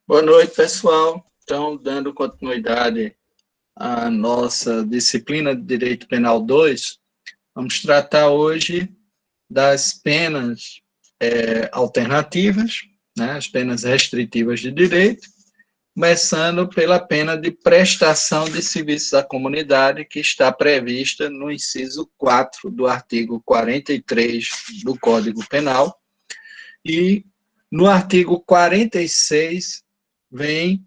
Boa noite, pessoal. Então, dando continuidade à nossa disciplina de Direito Penal 2, vamos tratar hoje das penas alternativas, né, as penas restritivas de direito, começando pela pena de prestação de serviços à comunidade, que está prevista no inciso 4 do artigo 43 do Código Penal, e no artigo 46 vem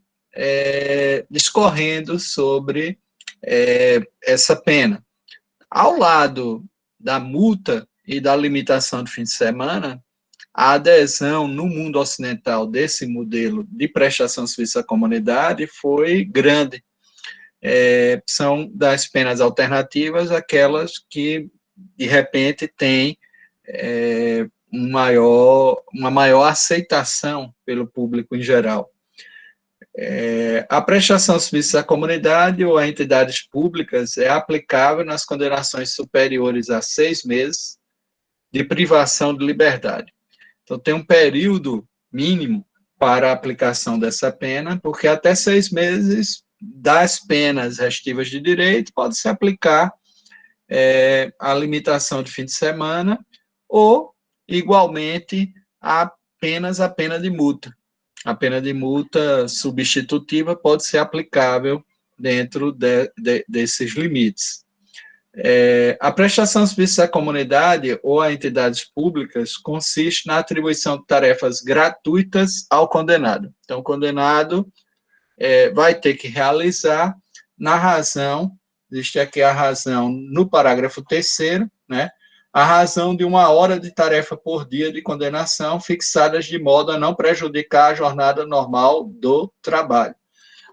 discorrendo sobre essa pena. Ao lado da multa e da limitação de fim de semana, a adesão no mundo ocidental desse modelo de prestação de serviço à comunidade foi grande. São das penas alternativas aquelas que, de repente, têm uma maior aceitação pelo público em geral. A prestação de serviços à comunidade ou a entidades públicas é aplicável nas condenações superiores a 6 meses de privação de liberdade. Então, tem um período mínimo para a aplicação dessa pena, porque até 6 meses das penas restritivas de direito pode-se aplicar a limitação de fim de semana ou, igualmente, apenas a pena de multa. A pena de multa substitutiva pode ser aplicável dentro desses limites. A prestação de serviços à comunidade ou a entidades públicas consiste na atribuição de tarefas gratuitas ao condenado. Então, o condenado vai ter que realizar na razão, existe aqui a razão no parágrafo 3º, né? A razão de 1 hora de tarefa por dia de condenação, fixadas de modo a não prejudicar a jornada normal do trabalho.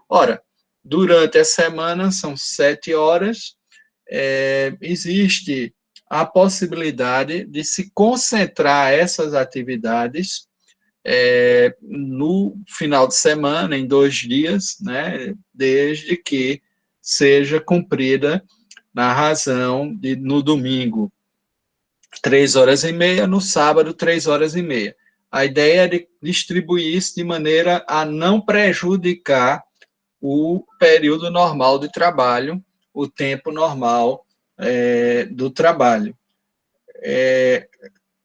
Ora, durante a semana, são 7 horas, existe a possibilidade de se concentrar essas atividades no final de semana, em 2 dias, né, desde que seja cumprida na razão de, no domingo, 3 horas e meia, no sábado, 3 horas e meia. A ideia é de distribuir isso de maneira a não prejudicar o período normal de trabalho, o tempo normal do trabalho.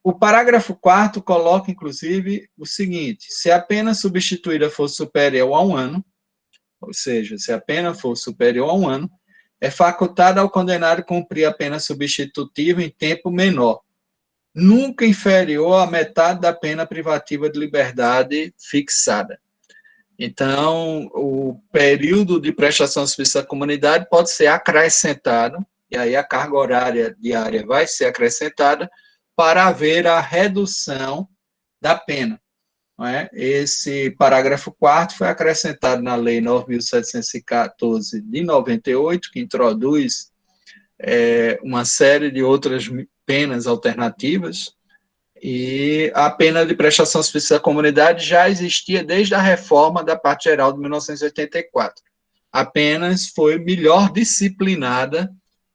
O parágrafo 4º coloca, inclusive, o seguinte: se a pena substituída for superior a 1 ano, ou seja, se a pena for superior a 1 ano, é facultado ao condenado cumprir a pena substitutiva em tempo menor, nunca inferior à metade da pena privativa de liberdade fixada. Então, o período de prestação de serviço à comunidade pode ser acrescentado, e aí a carga horária diária vai ser acrescentada para haver a redução da pena. Não é? Esse parágrafo 4º foi acrescentado na Lei 9.714 de 98, que introduz uma série de outras penas alternativas, e a pena de prestação de serviço à comunidade já existia desde a reforma da Parte Geral de 1984. Apenas foi melhor disciplinada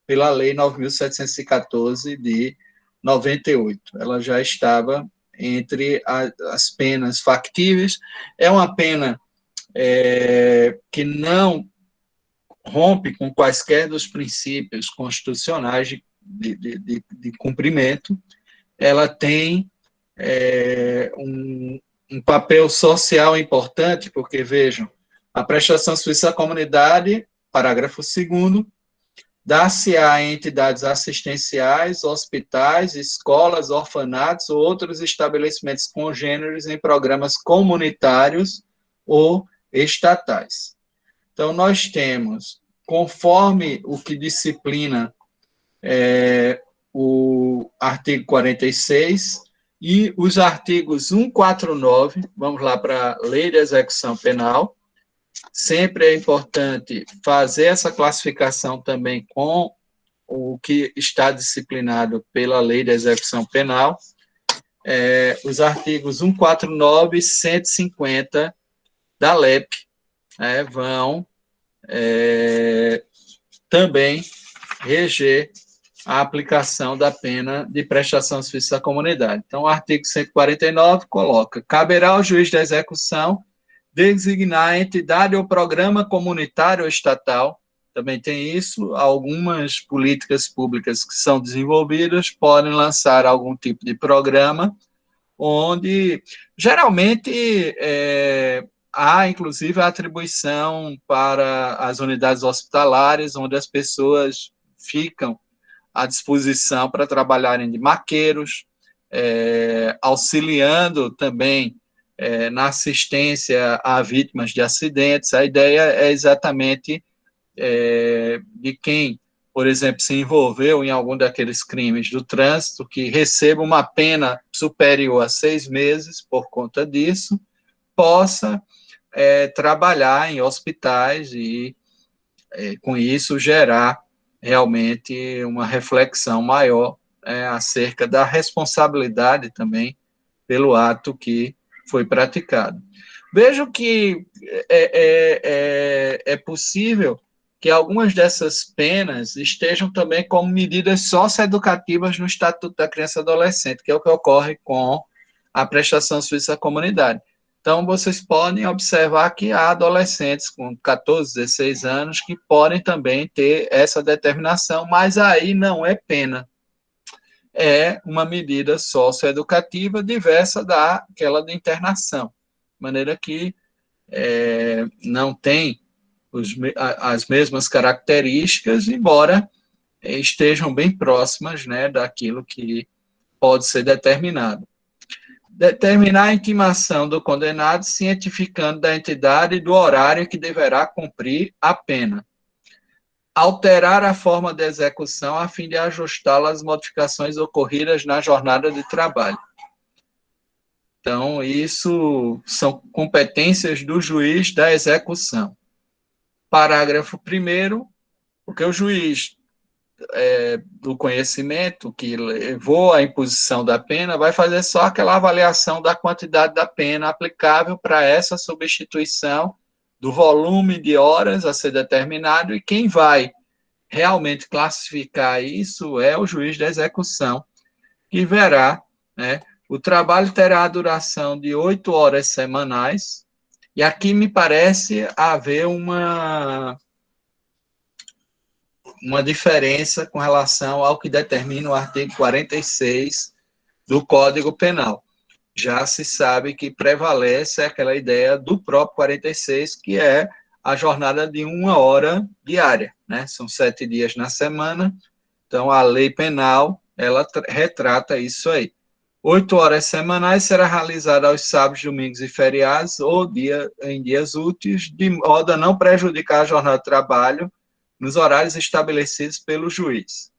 pela Lei 9.714 de 98. Ela já estava entre as penas factíveis. É uma pena que não rompe com quaisquer dos princípios constitucionais de cumprimento. Ela tem um papel social importante, porque, vejam, a prestação de serviço à comunidade, parágrafo 2º, dá-se-á a entidades assistenciais, hospitais, escolas, orfanatos ou outros estabelecimentos congêneres em programas comunitários ou estatais. Então, nós temos, conforme o que disciplina o artigo 46 e os artigos 149, vamos lá para a Lei de Execução Penal. Sempre é importante fazer essa classificação também com o que está disciplinado pela Lei de Execução Penal. Os artigos 149 e 150 da LEP vão também reger a aplicação da pena de prestação de serviço à comunidade. Então, o artigo 149 coloca: caberá ao juiz da execução designar a entidade ou programa comunitário ou estatal, também tem isso, algumas políticas públicas que são desenvolvidas podem lançar algum tipo de programa, onde, geralmente, há, inclusive, a atribuição para as unidades hospitalares, onde as pessoas ficam à disposição para trabalharem de maqueiros, auxiliando também na assistência a vítimas de acidentes. A ideia é exatamente de quem, por exemplo, se envolveu em algum daqueles crimes do trânsito, que receba uma pena superior a 6 meses por conta disso, possa trabalhar em hospitais e, com isso, gerar realmente uma reflexão maior acerca da responsabilidade também pelo ato que foi praticado. Vejo que é possível que algumas dessas penas estejam também como medidas socioeducativas no Estatuto da Criança e Adolescente, que é o que ocorre com a prestação de serviço à comunidade. Então, vocês podem observar que há adolescentes com 14, 16 anos que podem também ter essa determinação, mas aí não é pena. É uma medida socioeducativa diversa daquela de internação, de maneira que não tem as mesmas características, embora estejam bem próximas, né, daquilo que pode ser determinado. Determinar a intimação do condenado, cientificando da entidade e do horário que deverá cumprir a pena. Alterar a forma de execução a fim de ajustá-la às modificações ocorridas na jornada de trabalho. Então, isso são competências do juiz da execução. Parágrafo 1º, porque o juiz do conhecimento que levou à imposição da pena vai fazer só aquela avaliação da quantidade da pena aplicável para essa substituição, do volume de horas a ser determinado, e quem vai realmente classificar isso é o juiz da execução, que verá, né, o trabalho terá a duração de 8 horas semanais, e aqui me parece haver uma diferença com relação ao que determina o artigo 46 do Código Penal. Já se sabe que prevalece aquela ideia do próprio 46, que é a jornada de 1 hora diária, né? São 7 dias na semana, então a lei penal, ela retrata isso aí. 8 horas semanais será realizada aos sábados, domingos e feriados, ou em dias úteis, de modo a não prejudicar a jornada de trabalho nos horários estabelecidos pelo juiz.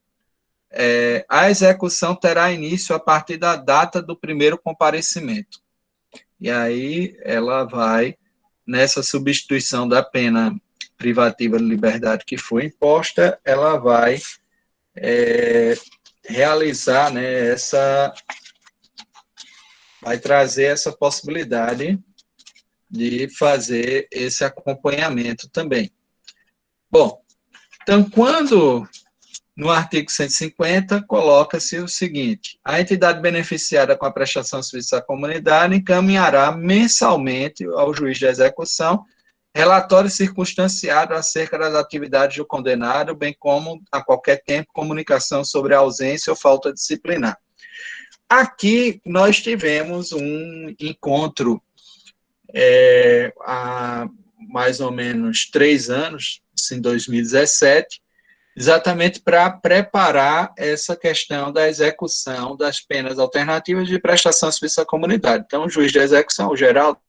A execução terá início a partir da data do primeiro comparecimento. E aí ela vai, nessa substituição da pena privativa de liberdade que foi imposta, ela vai realizar, né, vai trazer essa possibilidade de fazer esse acompanhamento também. Bom, então, quando no artigo 150, coloca-se o seguinte: a entidade beneficiada com a prestação de serviço à comunidade encaminhará mensalmente ao juiz de execução relatório circunstanciado acerca das atividades do condenado, bem como, a qualquer tempo, comunicação sobre a ausência ou falta disciplinar. Aqui, nós tivemos um encontro há mais ou menos 3 anos, em 2017, exatamente para preparar essa questão da execução das penas alternativas de prestação de serviço à comunidade. Então, o juiz de execução, o Geraldo,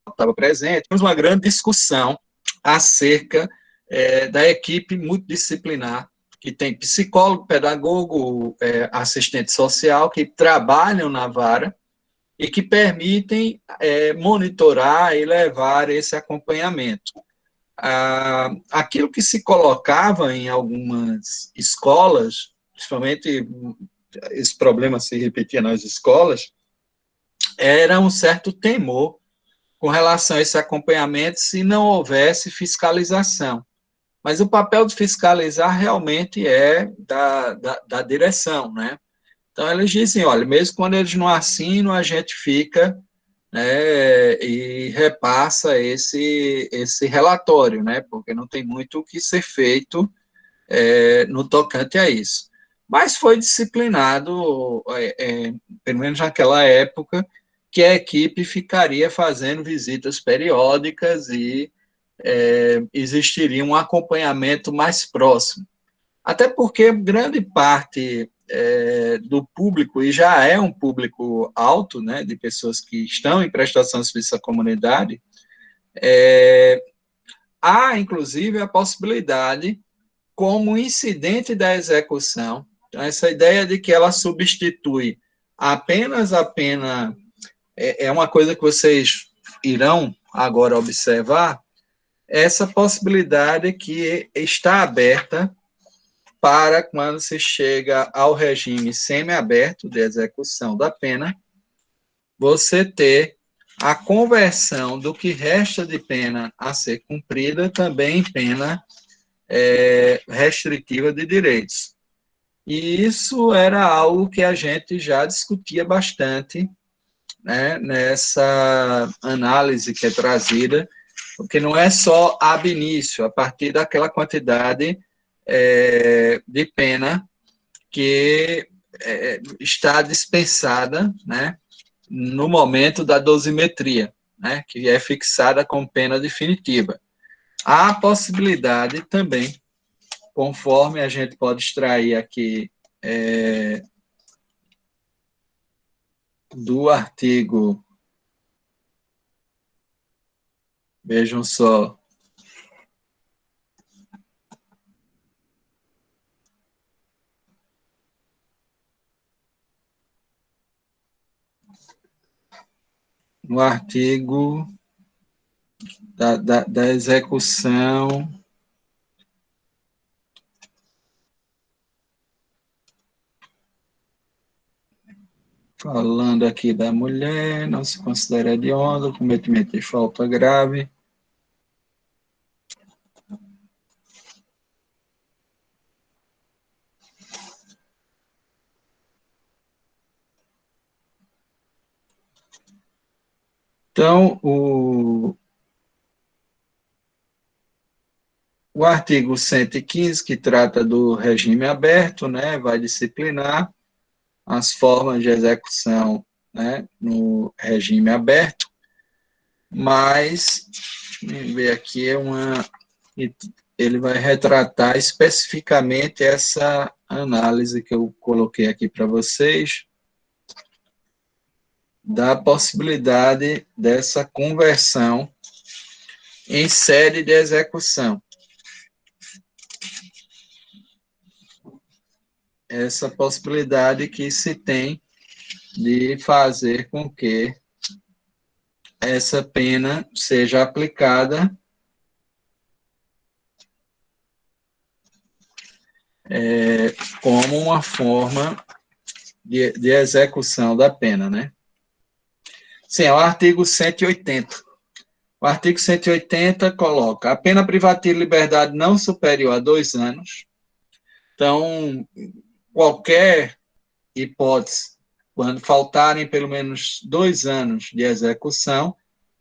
estava presente, temos uma grande discussão acerca da equipe multidisciplinar, que tem psicólogo, pedagogo, assistente social, que trabalham na vara e que permitem monitorar e levar esse acompanhamento. Aquilo que se colocava em algumas escolas, principalmente esse problema se repetia nas escolas, era um certo temor com relação a esse acompanhamento se não houvesse fiscalização. Mas o papel de fiscalizar realmente é da direção, né? Então, eles dizem, olha, mesmo quando eles não assinam, a gente fica, né, e repassa esse relatório, né, porque não tem muito o que ser feito no tocante a isso. Mas foi disciplinado, pelo menos naquela época, que a equipe ficaria fazendo visitas periódicas e existiria um acompanhamento mais próximo. Até porque grande parte do público, e já é um público alto, né, de pessoas que estão em prestação de serviço à comunidade, há, inclusive, a possibilidade, como incidente da execução, então, essa ideia de que ela substitui apenas a pena, é uma coisa que vocês irão agora observar, essa possibilidade que está aberta para quando se chega ao regime semiaberto de execução da pena, você ter a conversão do que resta de pena a ser cumprida também em pena restritiva de direitos. E isso era algo que a gente já discutia bastante, né, nessa análise que é trazida, porque não é só ab início, a partir daquela quantidade de pena que está dispensada, né, no momento da dosimetria, né, que é fixada como pena definitiva. Há a possibilidade também, conforme a gente pode extrair aqui do artigo, vejam só, no artigo da execução, falando aqui da mulher, não se considera hedionda, cometimento de falta grave. Então, o artigo 115, que trata do regime aberto, né, vai disciplinar as formas de execução, né, no regime aberto, mas, deixa eu ver aqui, ele vai retratar especificamente essa análise que eu coloquei aqui para vocês, da possibilidade dessa conversão em sede de execução. Essa possibilidade que se tem de fazer com que essa pena seja aplicada como uma forma de execução da pena, né? Sim, é o artigo 180. O artigo 180 coloca a pena privativa de liberdade não superior a 2 anos. Então, qualquer hipótese, quando faltarem pelo menos 2 anos de execução,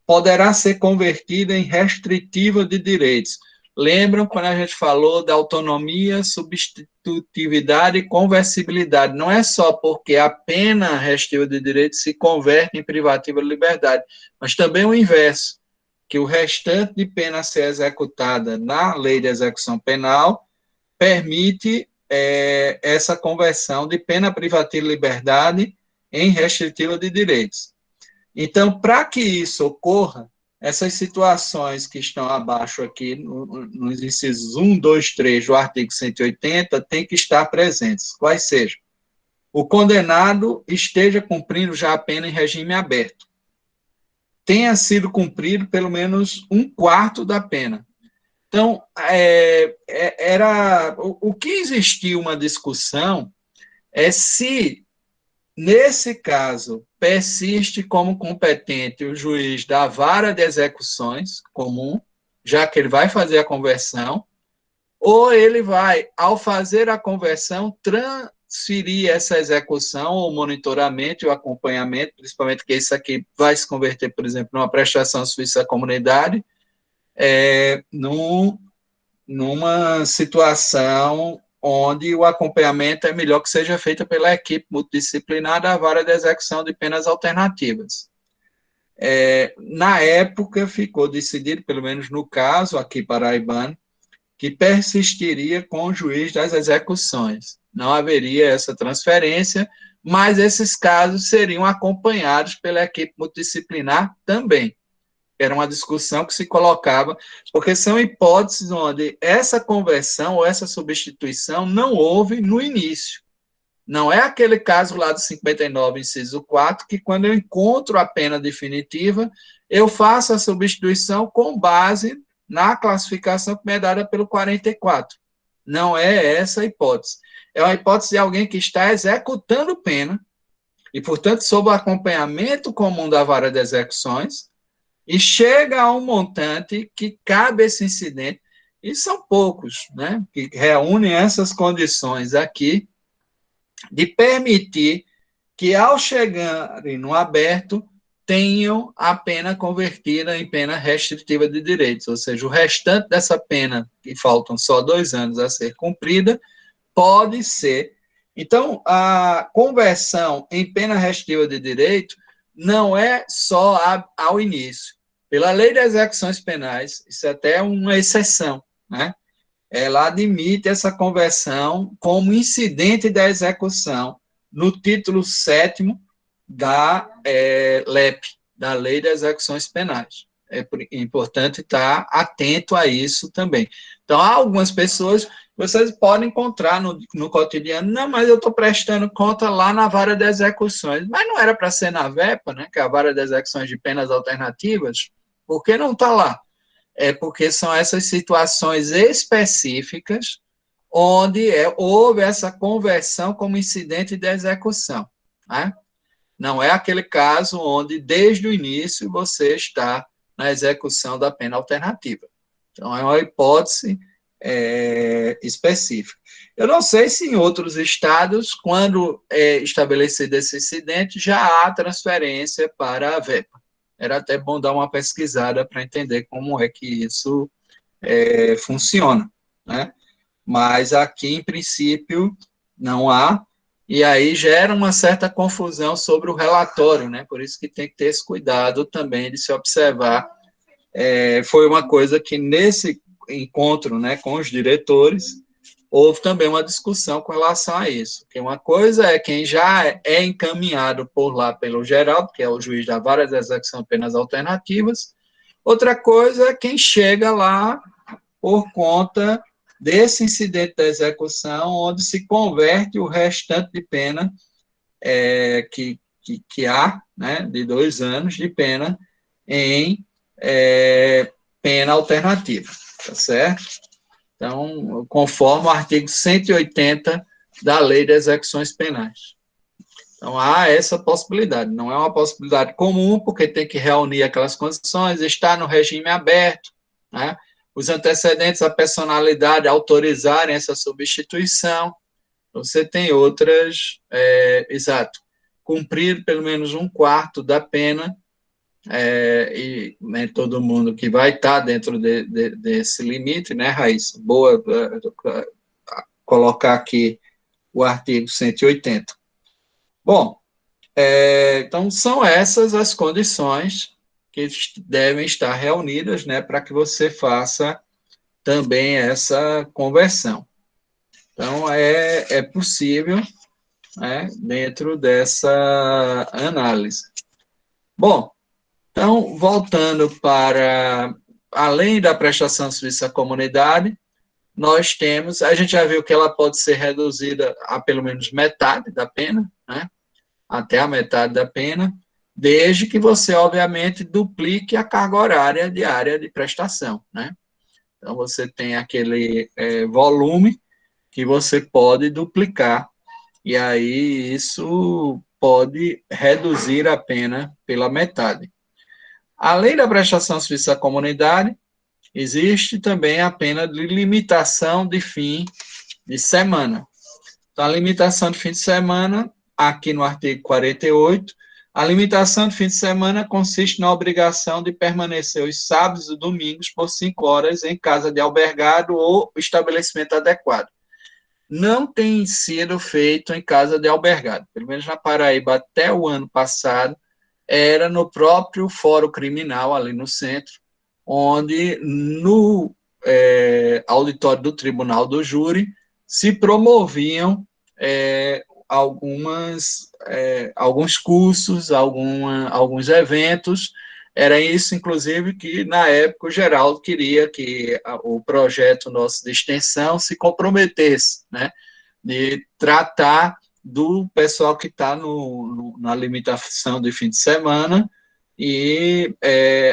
poderá ser convertida em restritiva de direitos. Lembram quando a gente falou da autonomia, substitutividade e conversibilidade? Não é só porque a pena restritiva de direitos se converte em privativa de liberdade, mas também o inverso, que o restante de pena a ser executada na lei de execução penal permite essa conversão de pena privativa de liberdade em restritiva de direitos. Então, para que isso ocorra, essas situações que estão abaixo aqui, nos incisos 1, 2, 3 do artigo 180, têm que estar presentes. Quais sejam? O condenado esteja cumprindo já a pena em regime aberto. Tenha sido cumprido pelo menos 1/4 da pena. Então, o que existia uma discussão é se, nesse caso, persiste como competente o juiz da vara de execuções comum, já que ele vai fazer a conversão, ou ele vai, ao fazer a conversão, transferir essa execução, o monitoramento e o acompanhamento, principalmente que isso aqui vai se converter, por exemplo, numa prestação de serviço à comunidade, numa situação onde o acompanhamento é melhor que seja feito pela equipe multidisciplinar da vara de execução de penas alternativas. Na época, ficou decidido, pelo menos no caso aqui paraibano, que persistiria com o juiz das execuções. Não haveria essa transferência, mas esses casos seriam acompanhados pela equipe multidisciplinar também. Era uma discussão que se colocava, porque são hipóteses onde essa conversão ou essa substituição não houve no início. Não é aquele caso lá do 59, inciso 4, que quando eu encontro a pena definitiva, eu faço a substituição com base na classificação que me é dada pelo 44. Não é essa a hipótese. É uma hipótese de alguém que está executando pena, e, portanto, sob o acompanhamento comum da vara de execuções, e chega a um montante que cabe esse incidente, e são poucos, né, que reúnem essas condições aqui, de permitir que, ao chegarem no aberto, tenham a pena convertida em pena restritiva de direitos, ou seja, o restante dessa pena, que faltam só 2 anos a ser cumprida, pode ser. Então, a conversão em pena restritiva de direito não é só ao início. Pela lei de execuções penais, isso é até uma exceção, né? Ela admite essa conversão como incidente da execução no título 7º da LEP, da Lei de Execuções Penais. É importante estar atento a isso também. Então, há algumas pessoas, vocês podem encontrar no cotidiano, não, mas eu estou prestando conta lá na vara de execuções, mas não era para ser na VEPA, né, que é a vara de execuções de penas alternativas, por que não está lá? É porque são essas situações específicas onde houve essa conversão como incidente de execução, né? Não é aquele caso onde, desde o início, você está na execução da pena alternativa. Então, é uma hipótese específica. Eu não sei se em outros estados, quando é estabelecido esse incidente, já há transferência para a VEPA. Era até bom dar uma pesquisada para entender como é que isso funciona, né? Mas aqui, em princípio, não há, e aí gera uma certa confusão sobre o relatório, né? Por isso que tem que ter esse cuidado também de se observar. Foi uma coisa que, nesse encontro, né, com os diretores, houve também uma discussão com relação a isso. Porque uma coisa é quem já é encaminhado por lá pelo Geraldo, que é o juiz da vara de execução de penas alternativas, outra coisa é quem chega lá por conta desse incidente da execução, onde se converte o restante de pena que há, né, de 2 anos de pena, em pena alternativa, tá certo? Então, conforme o artigo 180 da Lei de Execuções Penais. Então, há essa possibilidade. Não é uma possibilidade comum, porque tem que reunir aquelas condições, estar no regime aberto, né? Os antecedentes, a personalidade autorizarem essa substituição. Você tem outras, exato, cumprir pelo menos 1/4 da pena, e nem todo mundo que vai estar dentro desse limite, né, Raíssa? Boa colocar aqui o artigo 180. Bom, então são essas as condições que devem estar reunidas, né, para que você faça também essa conversão. Então, é possível, né, dentro dessa análise. Bom, então, voltando para, além da prestação de serviço à comunidade, nós temos, a gente já viu que ela pode ser reduzida a pelo menos metade da pena, né, até a metade da pena, desde que você, obviamente, duplique a carga horária diária de prestação, né? Então, você tem aquele volume que você pode duplicar, e aí isso pode reduzir a pena pela metade. Além da prestação de serviço à comunidade, existe também a pena de limitação de fim de semana. Então, a limitação de fim de semana, aqui no artigo 48, a limitação de fim de semana consiste na obrigação de permanecer os sábados e domingos por 5 horas em casa de albergado ou estabelecimento adequado. Não tem sido feito em casa de albergado, pelo menos na Paraíba até o ano passado, era no próprio fórum criminal, ali no centro, onde no auditório do Tribunal do Júri se promoviam alguns cursos, alguns eventos. Era isso, inclusive, que, na época, o Geraldo queria que o projeto nosso de extensão se comprometesse, né, de tratar do pessoal que está na limitação de fim de semana e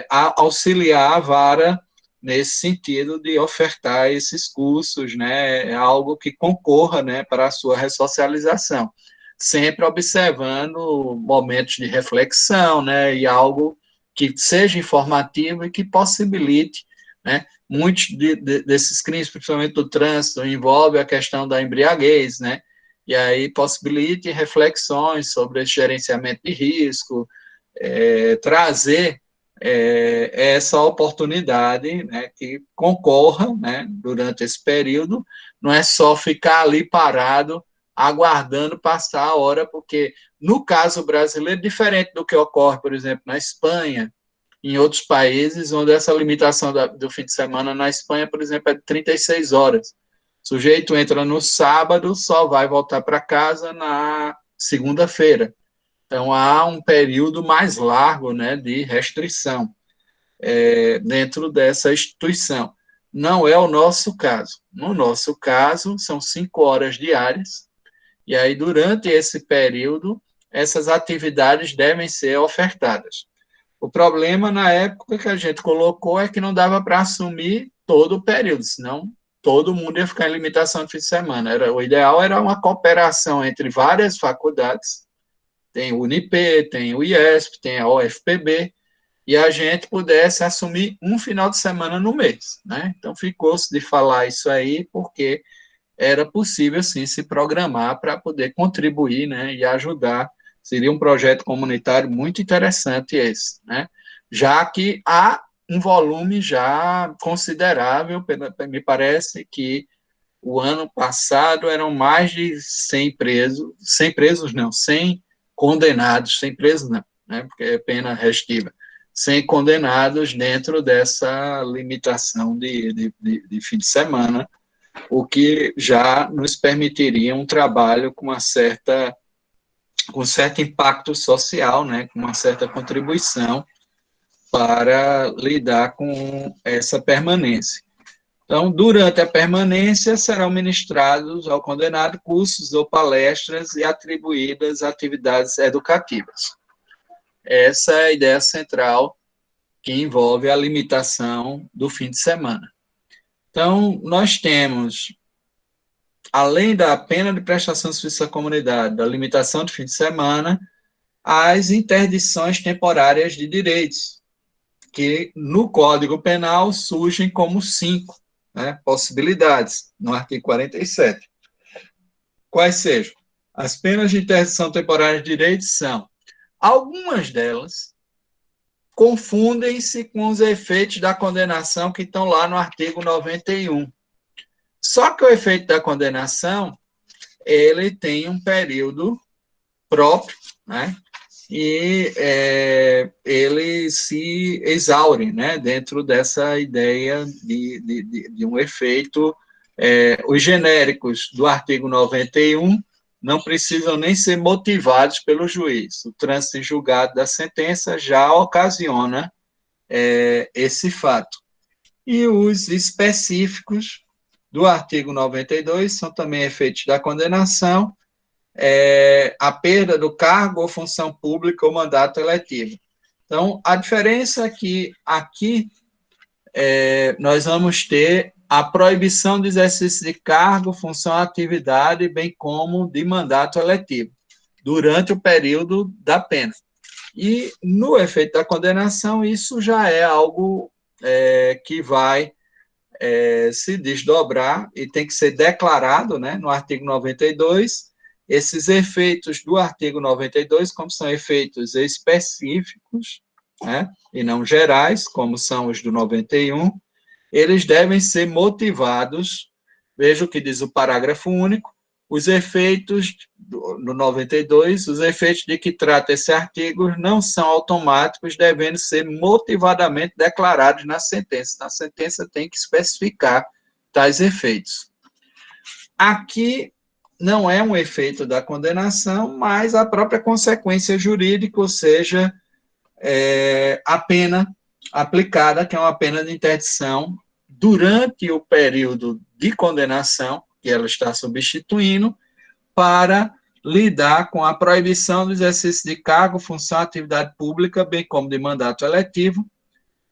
auxiliar a vara nesse sentido de ofertar esses cursos, né, algo que concorra, né, para a sua ressocialização, sempre observando momentos de reflexão, né, e algo que seja informativo e que possibilite, né, muitos desses crimes, principalmente do trânsito, envolve a questão da embriaguez, né, e aí possibilite reflexões sobre esse gerenciamento de risco, trazer essa oportunidade, né, que concorra, né, durante esse período, não é só ficar ali parado, aguardando passar a hora, porque no caso brasileiro, diferente do que ocorre, por exemplo, na Espanha, em outros países, onde essa limitação do fim de semana, na Espanha, por exemplo, é de 36 horas. O sujeito entra no sábado, só vai voltar para casa na segunda-feira. Então, há um período mais largo, né, de restrição dentro dessa instituição. Não é o nosso caso. No nosso caso, são 5 horas diárias, e aí, durante esse período, essas atividades devem ser ofertadas. O problema, na época que a gente colocou, é que não dava para assumir todo o período, senão todo mundo ia ficar em limitação de fim de semana. O ideal era uma cooperação entre várias faculdades, tem o UNIP, tem o IESP, tem a UFPB, e a gente pudesse assumir um final de semana no mês, né? Então, ficou-se de falar isso aí, porque era possível, sim, se programar para poder contribuir, né, e ajudar. Seria um projeto comunitário muito interessante esse, né? Já que há um volume já considerável, me parece que o ano passado eram mais de 100 presos, 100 presos não, 100 condenados, 100 presos não, né, porque é pena restiva, 100 condenados dentro dessa limitação de fim de semana, o que já nos permitiria um trabalho com com certo impacto social, né, com uma certa contribuição para lidar com essa permanência. Então, durante a permanência, serão ministrados ao condenado cursos ou palestras e atribuídas atividades educativas. Essa é a ideia central que envolve a limitação do fim de semana. Então, nós temos, além da pena de prestação de serviço à comunidade, da limitação de fim de semana, as interdições temporárias de direitos, que no Código Penal surgem como 5, né, possibilidades, no artigo 47. Quais sejam? As penas de interdição temporária de direitos são, algumas delas confundem-se com os efeitos da condenação que estão lá no artigo 91. Só que o efeito da condenação, ele tem um período próprio, né? E ele se exaure, né, dentro dessa ideia de um efeito. Os genéricos do artigo 91 não precisam nem ser motivados pelo juiz. O trânsito em julgado da sentença já ocasiona esse fato. E os específicos do artigo 92 são também efeitos da condenação, a perda do cargo ou função pública ou mandato eletivo. Então, a diferença é que aqui nós vamos ter a proibição de exercício de cargo, função, atividade, bem como de mandato eletivo, durante o período da pena. E, no efeito da condenação, isso já é algo que vai se desdobrar e tem que ser declarado, né, no artigo 92, esses efeitos do artigo 92, como são efeitos específicos, né, e não gerais, como são os do 91, eles devem ser motivados. Veja o que diz o parágrafo único: os efeitos no 92, os efeitos de que trata esse artigo não são automáticos, devendo ser motivadamente declarados na sentença. A sentença tem que especificar tais efeitos. Aqui não é um efeito da condenação, mas a própria consequência jurídica, ou seja, a pena aplicada, que é uma pena de interdição durante o período de condenação que ela está substituindo, para lidar com a proibição do exercício de cargo, função, atividade pública, bem como de mandato eletivo,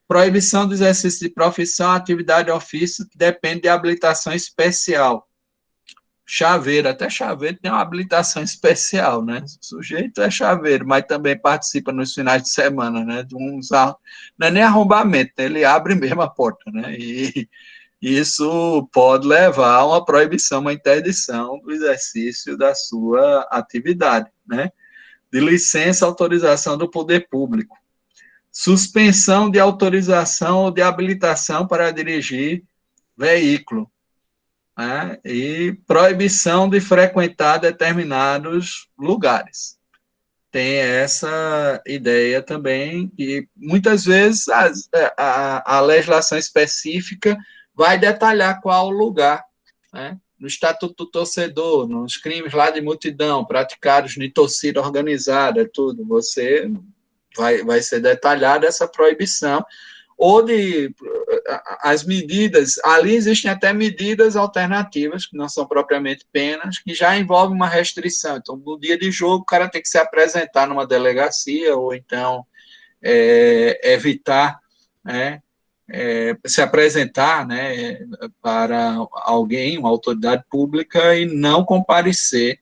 proibição do exercício de profissão, atividade ou ofício, que depende de habilitação especial. Chaveiro, até chaveiro tem uma habilitação especial, né? O sujeito é chaveiro, mas também participa nos finais de semana, né? Não é nem arrombamento, né? Ele abre mesmo a porta, né? E isso pode levar a uma proibição, uma interdição do exercício da sua atividade, né? De licença, autorização do poder público. Suspensão de autorização ou de habilitação para dirigir veículo, né? E proibição de frequentar determinados lugares. Tem essa ideia também, e muitas vezes a legislação específica vai detalhar qual o lugar, né? No Estatuto do Torcedor, nos crimes lá de multidão, praticados de torcida organizada, tudo, você vai ser detalhada essa proibição, ou de as medidas, ali existem até medidas alternativas, que não são propriamente penas, que já envolvem uma restrição. Então, no dia de jogo, o cara tem que se apresentar numa delegacia, ou então evitar, né, se apresentar, né, para alguém, uma autoridade pública, e não comparecer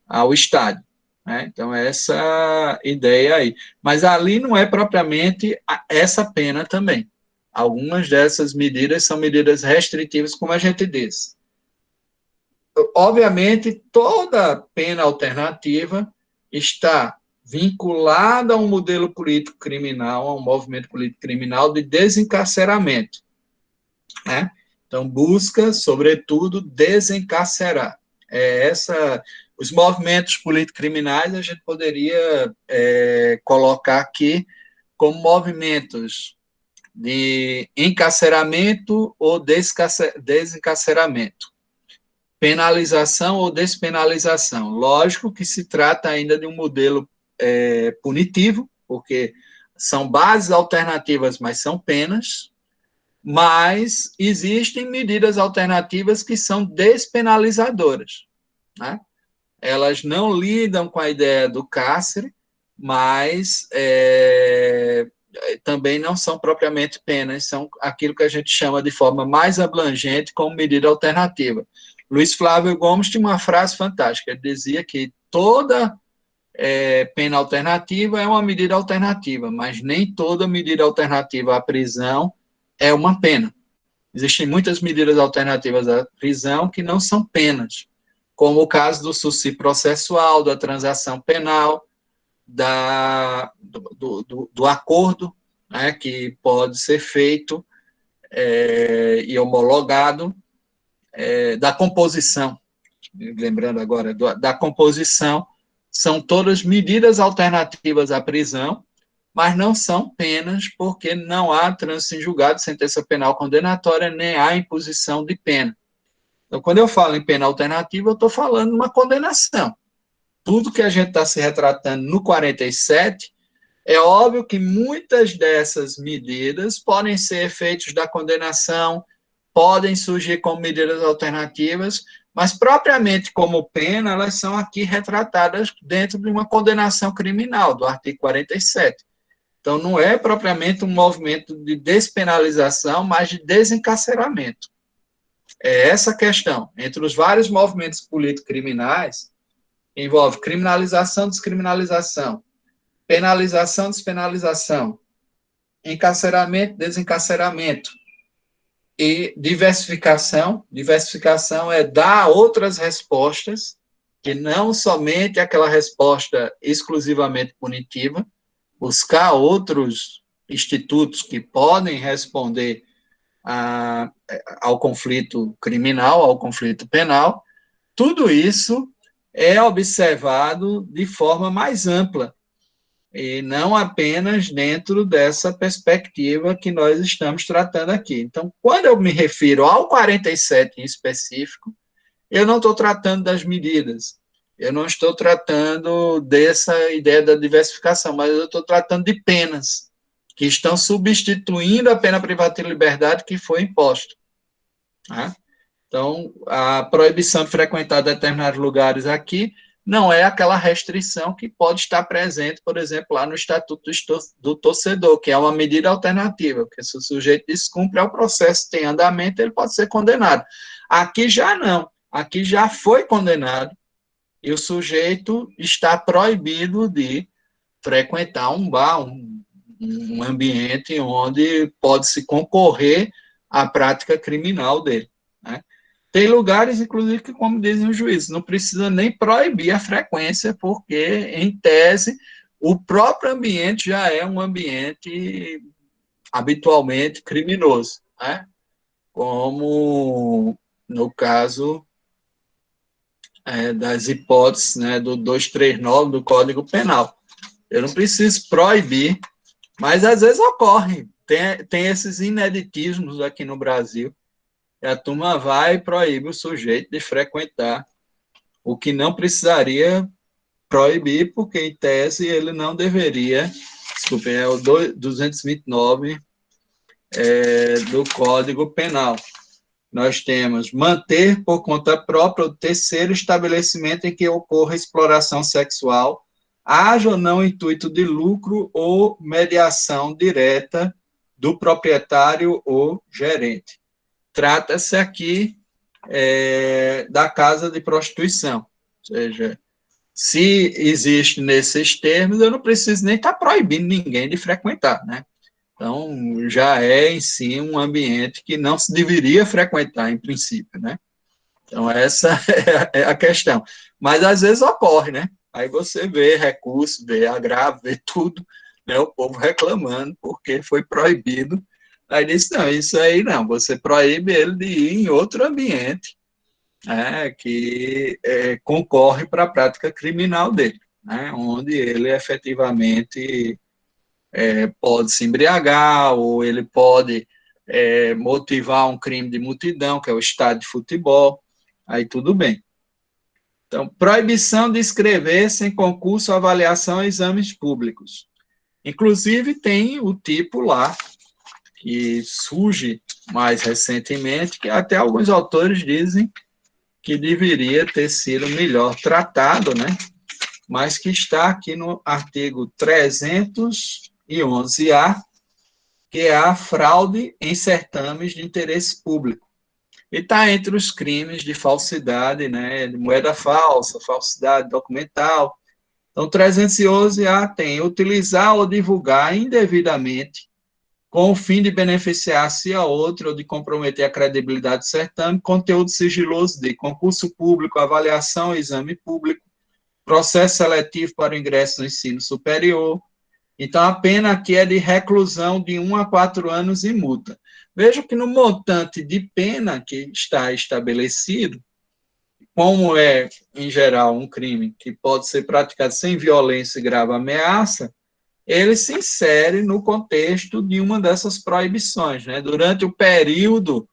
ao estádio, né? Então, essa ideia aí. Mas ali não é propriamente essa pena também. Algumas dessas medidas são medidas restritivas, como a gente disse. Obviamente, toda pena alternativa está vinculada a um modelo político criminal, a um movimento político criminal de desencarceramento, né? Então, busca, sobretudo, desencarcerar. Os movimentos político-criminais a gente poderia colocar aqui como movimentos de encarceramento ou desencarceramento, penalização ou despenalização. Lógico que se trata ainda de um modelo punitivo, porque são bases alternativas, mas são penas, mas existem medidas alternativas que são despenalizadoras, né? Elas não lidam com a ideia do cárcere, mas também não são propriamente penas, são aquilo que a gente chama de forma mais abrangente como medida alternativa. Luiz Flávio Gomes tinha uma frase fantástica, ele dizia que toda pena alternativa é uma medida alternativa, mas nem toda medida alternativa à prisão é uma pena. Existem muitas medidas alternativas à prisão que não são penas, como o caso do suci processual, da transação penal, do acordo, né, que pode ser feito e homologado, da composição, lembrando agora, da composição, são todas medidas alternativas à prisão, mas não são penas, porque não há trânsito em julgado, sentença penal condenatória, nem há imposição de pena. Então, quando eu falo em pena alternativa, eu estou falando de uma condenação. Tudo que a gente está se retratando no 47, é óbvio que muitas dessas medidas podem ser efeitos da condenação, podem surgir como medidas alternativas, mas propriamente como pena, elas são aqui retratadas dentro de uma condenação criminal, do artigo 47. Então, não é propriamente um movimento de despenalização, mas de desencarceramento. É essa a questão. Entre os vários movimentos político-criminais, envolve criminalização, descriminalização, penalização, despenalização, encarceramento, desencarceramento. E diversificação é dar outras respostas, que não somente aquela resposta exclusivamente punitiva, buscar outros institutos que podem responder ao conflito criminal, ao conflito penal. Tudo isso é observado de forma mais ampla, e não apenas dentro dessa perspectiva que nós estamos tratando aqui. Então, quando eu me refiro ao 47 em específico, eu não estou tratando das medidas, eu não estou tratando dessa ideia da diversificação, mas eu estou tratando de penas que estão substituindo a pena privativa de liberdade que foi imposta. Né? Então, a proibição de frequentar determinados lugares aqui não é aquela restrição que pode estar presente, por exemplo, lá no Estatuto do Torcedor, que é uma medida alternativa, porque se o sujeito descumpre o processo tem andamento, ele pode ser condenado. Aqui já não, aqui já foi condenado e o sujeito está proibido de frequentar um bar, um ambiente onde pode se concorrer à prática criminal dele. Né? Tem lugares, inclusive, que, como dizem os juízes, não precisa nem proibir a frequência, porque, em tese, o próprio ambiente já é um ambiente habitualmente criminoso, né? Como no caso das hipóteses, né, do 239 do Código Penal. Eu não preciso proibir, mas às vezes ocorre. Tem esses ineditismos aqui no Brasil, e a turma vai e proíbe o sujeito de frequentar, o que não precisaria proibir, porque, em tese, ele não deveria, desculpem, é o 229 do Código Penal. Nós temos manter por conta própria o terceiro estabelecimento em que ocorra exploração sexual, haja ou não intuito de lucro ou mediação direta do proprietário ou gerente. Trata-se aqui da casa de prostituição, ou seja, se existe nesses termos, eu não preciso nem estar proibindo ninguém de frequentar, né? Então, já é em si um ambiente que não se deveria frequentar, em princípio, né? Então, essa é a questão. Mas, às vezes, ocorre, né? Aí você vê recurso, vê agravo, vê tudo, né? O povo reclamando porque foi proibido. Aí disse, não, isso aí não, você proíbe ele de ir em outro ambiente, né, que concorre para a prática criminal dele, né, onde ele efetivamente pode se embriagar, ou ele pode motivar um crime de multidão, que é o estádio de futebol, aí tudo bem. Então, proibição de inscrever-se em concurso, avaliação e exames públicos. Inclusive, tem o tipo lá, que surge mais recentemente, que até alguns autores dizem que deveria ter sido melhor tratado, né? Mas que está aqui no artigo 311-A, que é a fraude em certames de interesse público. E está entre os crimes de falsidade, né, de moeda falsa, falsidade documental. Então, 311-A tem utilizar ou divulgar indevidamente, com o fim de beneficiar-se a outro ou de comprometer a credibilidade do certame, conteúdo sigiloso de concurso público, avaliação, exame público, processo seletivo para o ingresso no ensino superior. Então, a pena aqui é de reclusão de 1 a 4 anos e multa. Veja que no montante de pena que está estabelecido, como é, em geral, um crime que pode ser praticado sem violência e grave ameaça, ele se insere no contexto de uma dessas proibições, né? Durante o período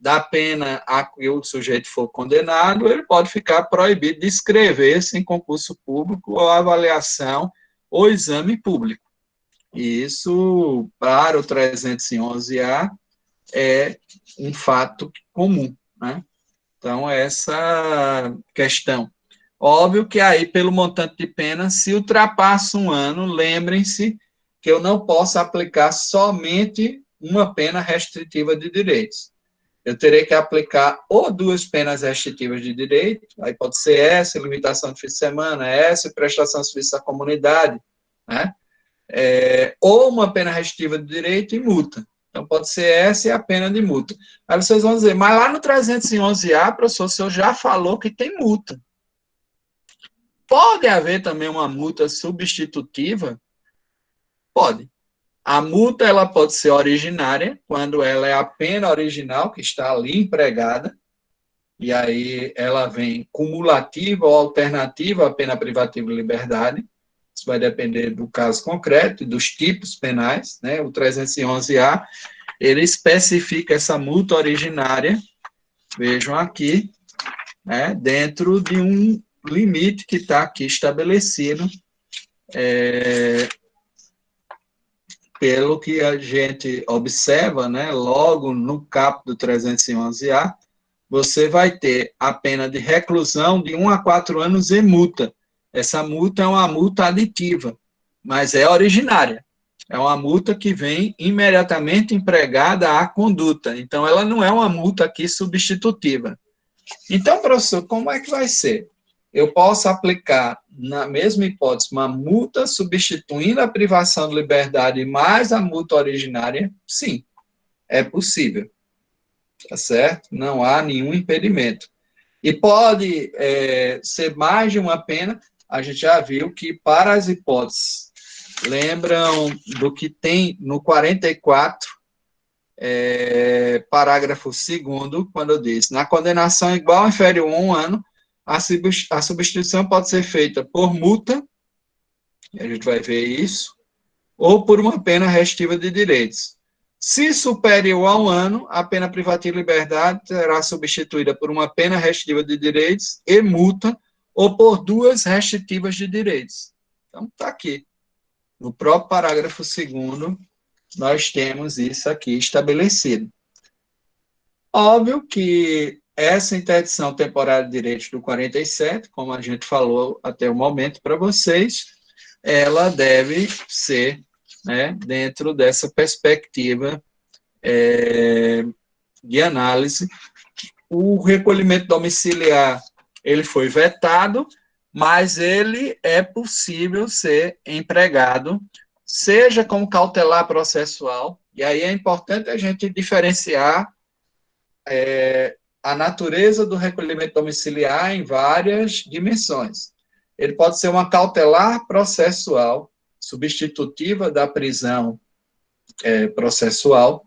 da pena a que o sujeito for condenado, ele pode ficar proibido de inscrever-se em concurso público ou avaliação ou exame público. E isso, para o 311-A, é um fato comum, né? Então, essa questão. Óbvio que aí, pelo montante de pena, se ultrapassa um ano, lembrem-se que eu não posso aplicar somente uma pena restritiva de direitos. Eu terei que aplicar ou 2 penas restritivas de direito, aí pode ser essa, limitação de fim de semana, essa, prestação de serviço à comunidade, né? Ou uma pena restritiva de direito e multa. Então, pode ser essa e a pena de multa. Aí vocês vão dizer, mas lá no 311A, professor, o senhor já falou que tem multa. Pode haver também uma multa substitutiva? Pode. A multa ela pode ser originária, quando ela é a pena original que está ali empregada, e aí ela vem cumulativa ou alternativa à pena privativa de liberdade. Isso vai depender do caso concreto e dos tipos penais, né? O 311A, ele especifica essa multa originária, vejam aqui, né? Dentro de um limite que está aqui estabelecido, pelo que a gente observa, né, logo no caput do 311A, você vai ter a pena de reclusão de 1 a 4 anos e multa. Essa multa é uma multa aditiva, mas é originária. É uma multa que vem imediatamente empregada à conduta. Então, ela não é uma multa aqui substitutiva. Então, professor, como é que vai ser? Eu posso aplicar, na mesma hipótese, uma multa substituindo a privação de liberdade mais a multa originária? Sim, é possível. Tá certo? Não há nenhum impedimento. E pode ser mais de uma pena, a gente já viu que para as hipóteses, lembram do que tem no 44, parágrafo 2º, quando diz, na condenação igual ou inferior a 1 ano, a substituição pode ser feita por multa, e a gente vai ver isso, ou por uma pena restiva de direitos. Se superior a 1 ano, a pena privativa de liberdade será substituída por uma pena restritiva de direitos e multa, ou por 2 restritivas de direitos. Então, está aqui. No próprio parágrafo 2º, nós temos isso aqui estabelecido. Óbvio que essa interdição temporária de direitos do 47, como a gente falou até o momento para vocês, ela deve ser, né, dentro dessa perspectiva de análise. O recolhimento domiciliar, ele foi vetado, mas ele é possível ser empregado, seja como cautelar processual, e aí é importante a gente diferenciar a natureza do recolhimento domiciliar em várias dimensões. Ele pode ser uma cautelar processual, substitutiva da prisão processual.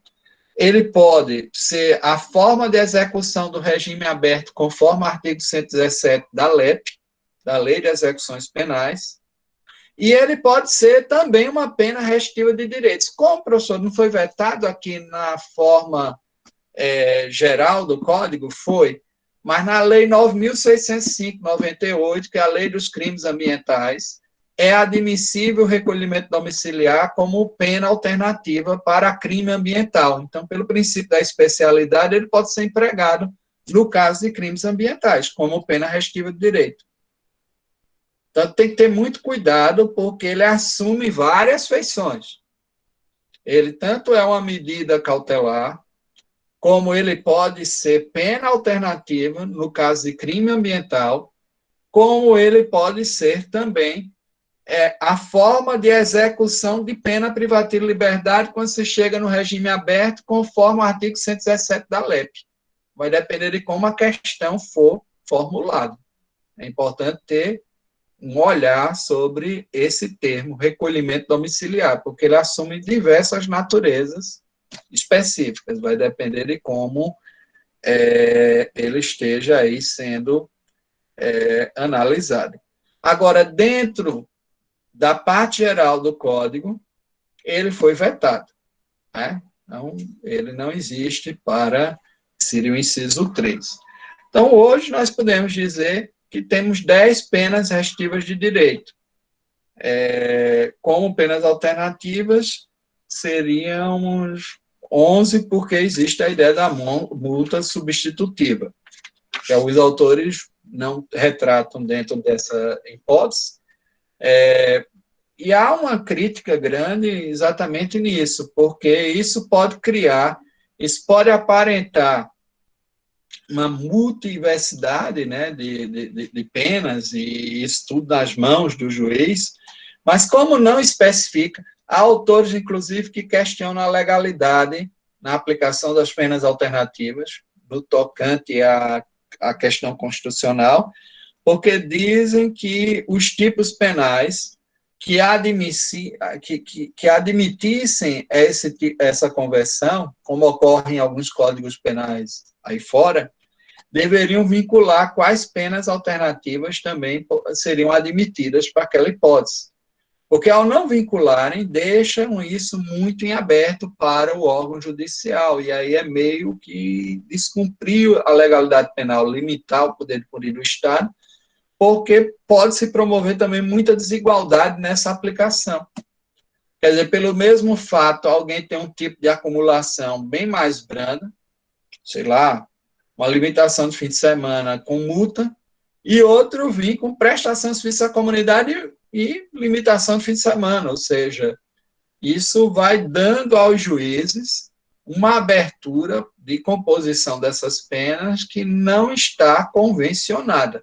Ele pode ser a forma de execução do regime aberto, conforme o artigo 117 da LEP, da Lei de Execuções Penais, e ele pode ser também uma pena restritiva de direitos. Como, professor, não foi vetado aqui na forma geral do Código? Foi, mas na Lei 9.605/98, que é a Lei dos Crimes Ambientais, é admissível o recolhimento domiciliar como pena alternativa para crime ambiental. Então, pelo princípio da especialidade, ele pode ser empregado no caso de crimes ambientais, como pena restritiva de direito. Então, tem que ter muito cuidado, porque ele assume várias feições. Ele tanto é uma medida cautelar, como ele pode ser pena alternativa, no caso de crime ambiental, como ele pode ser também a forma de execução de pena privativa de liberdade quando se chega no regime aberto, conforme o artigo 117 da LEP. Vai depender de como a questão for formulada. É importante ter um olhar sobre esse termo, recolhimento domiciliar, porque ele assume diversas naturezas específicas, vai depender de como ele esteja aí sendo analisado. Agora, dentro da parte geral do Código, ele foi vetado, né? Então, ele não existe para, seria o inciso 3. Então, hoje nós podemos dizer que temos 10 penas restritivas de direito. Como penas alternativas, seriam 11, porque existe a ideia da multa substitutiva, que os autores não retratam dentro dessa hipótese. E há uma crítica grande exatamente nisso, porque isso pode aparentar uma multiversidade, né, de penas, e isso tudo nas mãos do juiz, mas como não especifica, há autores, inclusive, que questionam a legalidade na aplicação das penas alternativas, no tocante à questão constitucional, porque dizem que os tipos penais que admitissem essa conversão, como ocorre em alguns códigos penais aí fora, deveriam vincular quais penas alternativas também seriam admitidas para aquela hipótese. Porque, ao não vincularem, deixam isso muito em aberto para o órgão judicial, e aí é meio que descumprir a legalidade penal, limitar o poder de punir do Estado, porque pode se promover também muita desigualdade nessa aplicação. Quer dizer, pelo mesmo fato, alguém tem um tipo de acumulação bem mais branda, sei lá, uma limitação de fim de semana com multa, e outro vir com prestação de serviço à comunidade e limitação de fim de semana, ou seja, isso vai dando aos juízes uma abertura de composição dessas penas que não está convencionada.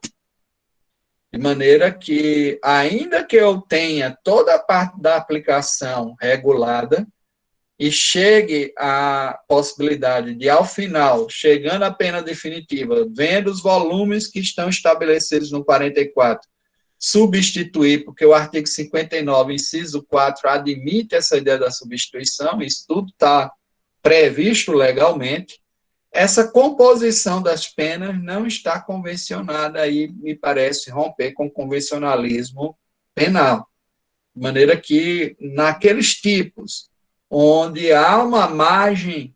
De maneira que, ainda que eu tenha toda a parte da aplicação regulada, e chegue à possibilidade de, ao final, chegando à pena definitiva, vendo os volumes que estão estabelecidos no 44, substituir, porque o artigo 59, inciso 4, admite essa ideia da substituição, isso tudo está previsto legalmente, essa composição das penas não está convencionada aí, me parece romper com o convencionalismo penal. De maneira que, naqueles tipos onde há uma margem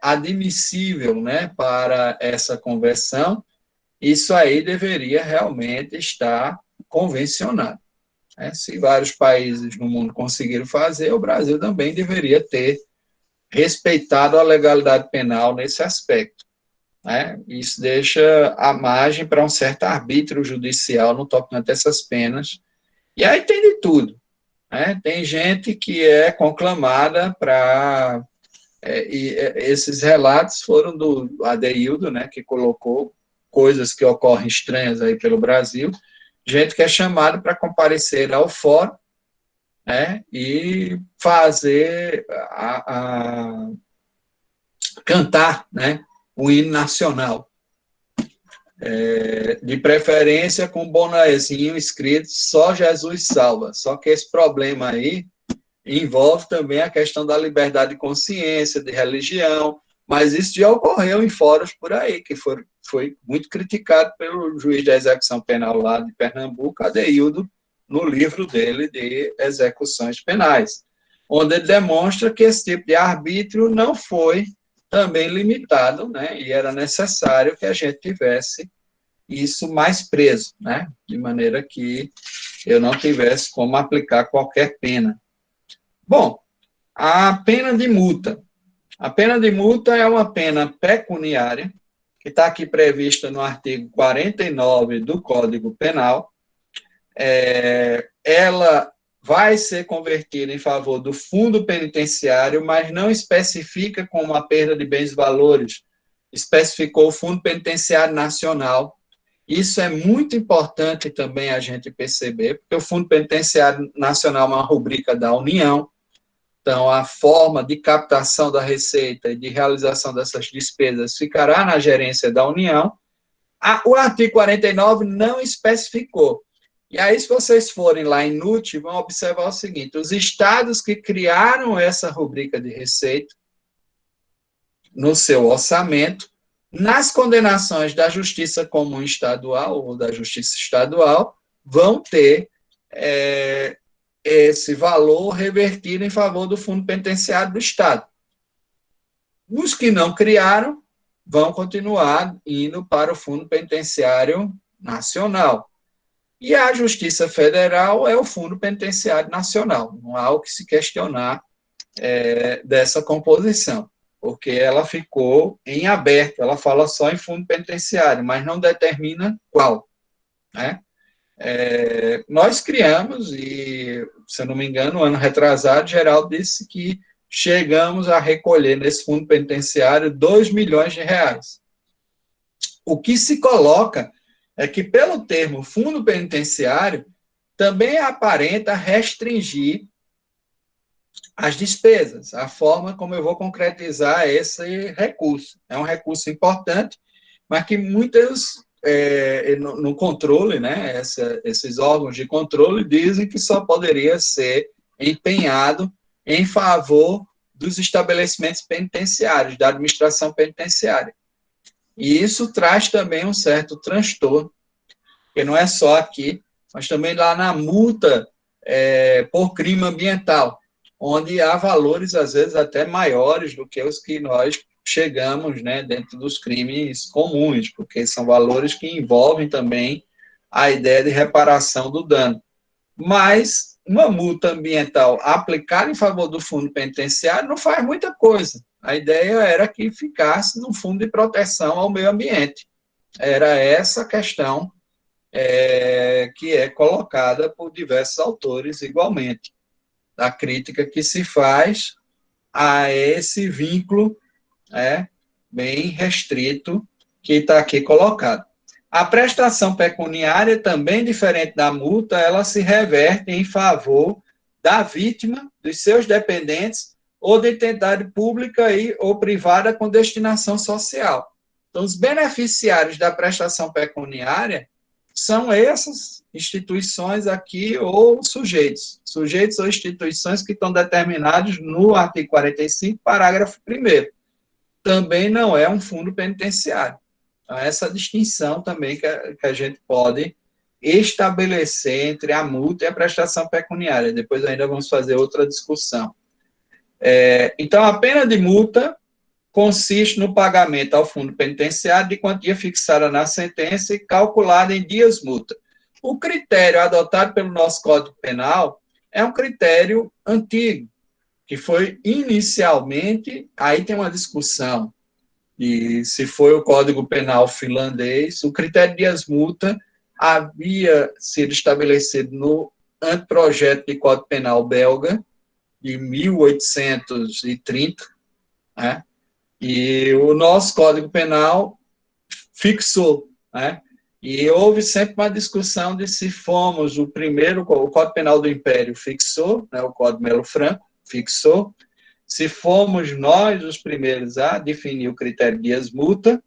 admissível, né, para essa conversão, isso aí deveria realmente estar convencionado. Né? Se vários países no mundo conseguiram fazer, o Brasil também deveria ter respeitado a legalidade penal nesse aspecto. Né? Isso deixa a margem para um certo arbítrio judicial no tocante a essas penas. E aí tem de tudo. Né? Tem gente que é conclamada para... esses relatos foram do Adeildo, né, que colocou coisas que ocorrem estranhas aí pelo Brasil, gente que é chamada para comparecer ao fórum, né, e fazer cantar, né, o hino nacional. De preferência com bonézinho escrito "Só Jesus salva". Só que esse problema aí envolve também a questão da liberdade de consciência, de religião, mas isso já ocorreu em fóruns por aí, que foi muito criticado pelo juiz da execução penal lá de Pernambuco, Adeildo, no livro dele de execuções penais, onde ele demonstra que esse tipo de arbítrio não foi também limitado, né, e era necessário que a gente tivesse isso mais preso, né, de maneira que eu não tivesse como aplicar qualquer pena. Bom, a pena de multa. A pena de multa é uma pena pecuniária, que está aqui prevista no artigo 49 do Código Penal. Ela vai ser convertida em favor do fundo penitenciário, mas não especifica como a perda de bens e valores, especificou o Fundo Penitenciário Nacional. Isso é muito importante também a gente perceber, porque o Fundo Penitenciário Nacional é uma rubrica da União, então a forma de captação da receita e de realização dessas despesas ficará na gerência da União. O artigo 49 não especificou. E aí, se vocês forem lá em NUT, vão observar o seguinte: os estados que criaram essa rubrica de receita no seu orçamento, nas condenações da Justiça Comum Estadual ou da Justiça Estadual, vão ter esse valor revertido em favor do Fundo Penitenciário do Estado. Os que não criaram vão continuar indo para o Fundo Penitenciário Nacional. E a Justiça Federal é o Fundo Penitenciário Nacional. Não há o que se questionar dessa composição, porque ela ficou em aberto, ela fala só em fundo penitenciário, mas não determina qual. Né? Nós criamos, e, se eu não me engano, no ano retrasado, Geraldo disse que chegamos a recolher nesse fundo penitenciário 2 milhões de reais. O que se coloca é que, pelo termo fundo penitenciário, também aparenta restringir as despesas, a forma como eu vou concretizar esse recurso. É um recurso importante, mas que muitas, no controle, né, esses órgãos de controle dizem que só poderia ser empenhado em favor dos estabelecimentos penitenciários, da administração penitenciária. E isso traz também um certo transtorno, porque não é só aqui, mas também lá na multa por crime ambiental, onde há valores, às vezes, até maiores do que os que nós chegamos, né, dentro dos crimes comuns, porque são valores que envolvem também a ideia de reparação do dano. Mas uma multa ambiental aplicada em favor do fundo penitenciário não faz muita coisa. A ideia era que ficasse no fundo de proteção ao meio ambiente. Era essa a questão que é colocada por diversos autores igualmente, da crítica que se faz a esse vínculo bem restrito que está aqui colocado. A prestação pecuniária, também diferente da multa, ela se reverte em favor da vítima, dos seus dependentes, ou de entidade pública ou privada com destinação social. Então, os beneficiários da prestação pecuniária são essas instituições aqui ou sujeitos ou instituições que estão determinados no artigo 45, parágrafo 1º. Também não é um fundo penitenciário. Então, essa distinção também que a gente pode estabelecer entre a multa e a prestação pecuniária. Depois ainda vamos fazer outra discussão. Então, a pena de multa consiste no pagamento ao fundo penitenciário de quantia fixada na sentença e calculada em dias multa. O critério adotado pelo nosso Código Penal é um critério antigo, que foi inicialmente, aí tem uma discussão, e se foi o Código Penal finlandês, o critério de dias multa havia sido estabelecido no anteprojeto de Código Penal belga, de 1830, né? E o nosso Código Penal fixou, né? E houve sempre uma discussão de se fomos o primeiro, o Código Penal do Império fixou, né, o Código Melo Franco fixou, se fomos nós os primeiros a definir o critério de dias-multa,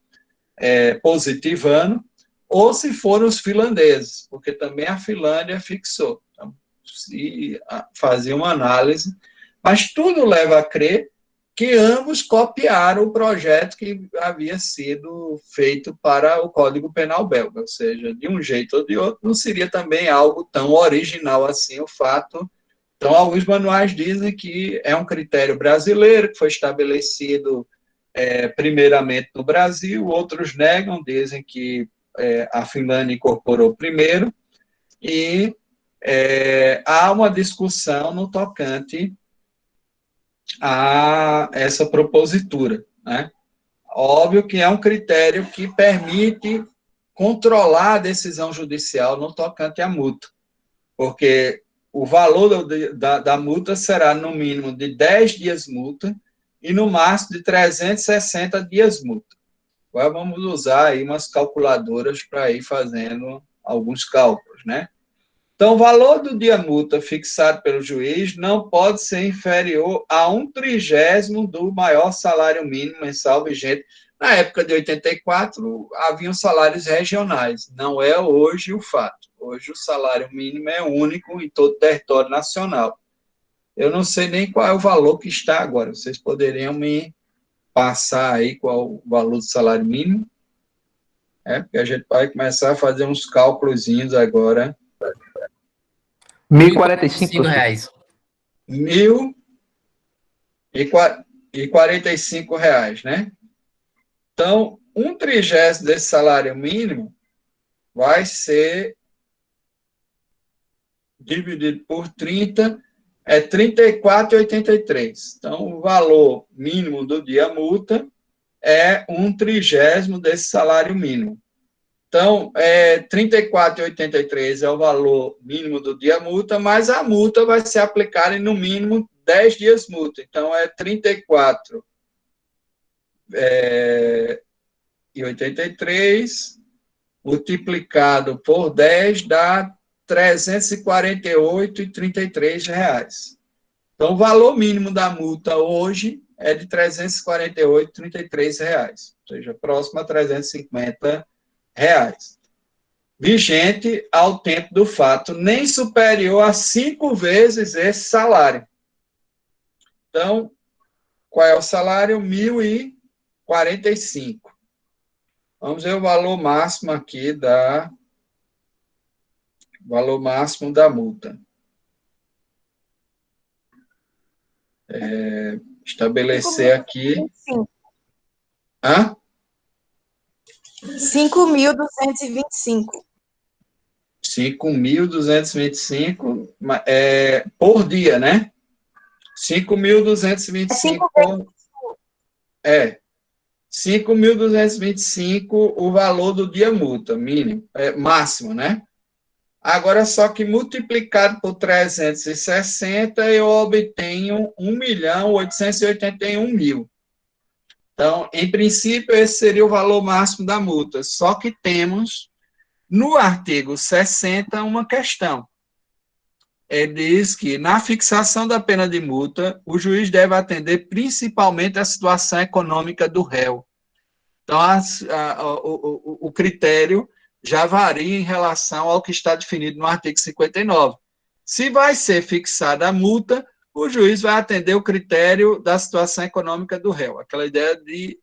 positivando, ou se foram os finlandeses, porque também a Finlândia fixou. Então, se fazia uma análise, mas tudo leva a crer que ambos copiaram o projeto que havia sido feito para o Código Penal belga, ou seja, de um jeito ou de outro, não seria também algo tão original assim o fato. Então, alguns manuais dizem que é um critério brasileiro, que foi estabelecido primeiramente no Brasil, outros negam, dizem que a Finlândia incorporou primeiro, e há uma discussão no tocante a essa propositura, né? Óbvio que é um critério que permite controlar a decisão judicial no tocante à multa, porque o valor da multa será no mínimo de 10 dias multa e no máximo de 360 dias multa. Agora vamos usar aí umas calculadoras para ir fazendo alguns cálculos, né? Então, o valor do dia multa fixado pelo juiz não pode ser inferior a 1/30 do maior salário mínimo mensal vigente. Na época de 84, haviam salários regionais. Não é hoje o fato. Hoje o salário mínimo é único em todo o território nacional. Eu não sei nem qual é o valor que está agora. Vocês poderiam me passar aí qual o valor do salário mínimo? Porque a gente vai começar a fazer uns cálculozinhos agora. R$ 1.045. R$ 1.045, né? Então, 1/30 desse salário mínimo vai ser dividido por 30, é R$ 34,83. Então, o valor mínimo do dia multa é 1/30 desse salário mínimo. Então, R$ 34,83 é o valor mínimo do dia multa, mas a multa vai ser aplicada em, no mínimo, 10 dias multa. Então, é 34,83 multiplicado por 10 dá R$ 348,33. Então, o valor mínimo da multa hoje é de R$ 348,33, ou seja, próximo a R$ 350, vigente ao tempo do fato, nem superior a 5 vezes esse salário. Então, qual é o salário? 1.045. Vamos ver o valor máximo aqui valor máximo da multa. Estabelecer aqui. Hã? 5.225. 5.225 por dia, né? 5.225 é 5.225 o valor do dia multa, mínimo, máximo, né? Agora, só que multiplicado por 360, eu obtenho 1.881.000. Então, em princípio, esse seria o valor máximo da multa. Só que temos, no artigo 60, uma questão. Diz que, na fixação da pena de multa, o juiz deve atender principalmente a situação econômica do réu. Então, o critério já varia em relação ao que está definido no artigo 59. Se vai ser fixada a multa, o juiz vai atender o critério da situação econômica do réu, aquela ideia de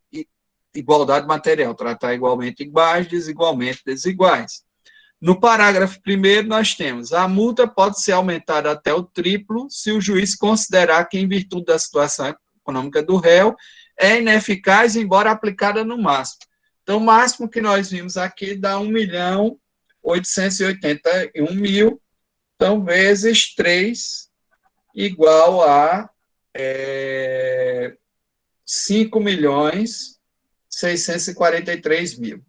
igualdade material, tratar igualmente iguais, desigualmente desiguais. No parágrafo 1º, nós temos: a multa pode ser aumentada até o triplo se o juiz considerar que, em virtude da situação econômica do réu, é ineficaz, embora aplicada no máximo. Então, o máximo que nós vimos aqui dá 1.881.000, então, vezes 3, igual a 5.643.000.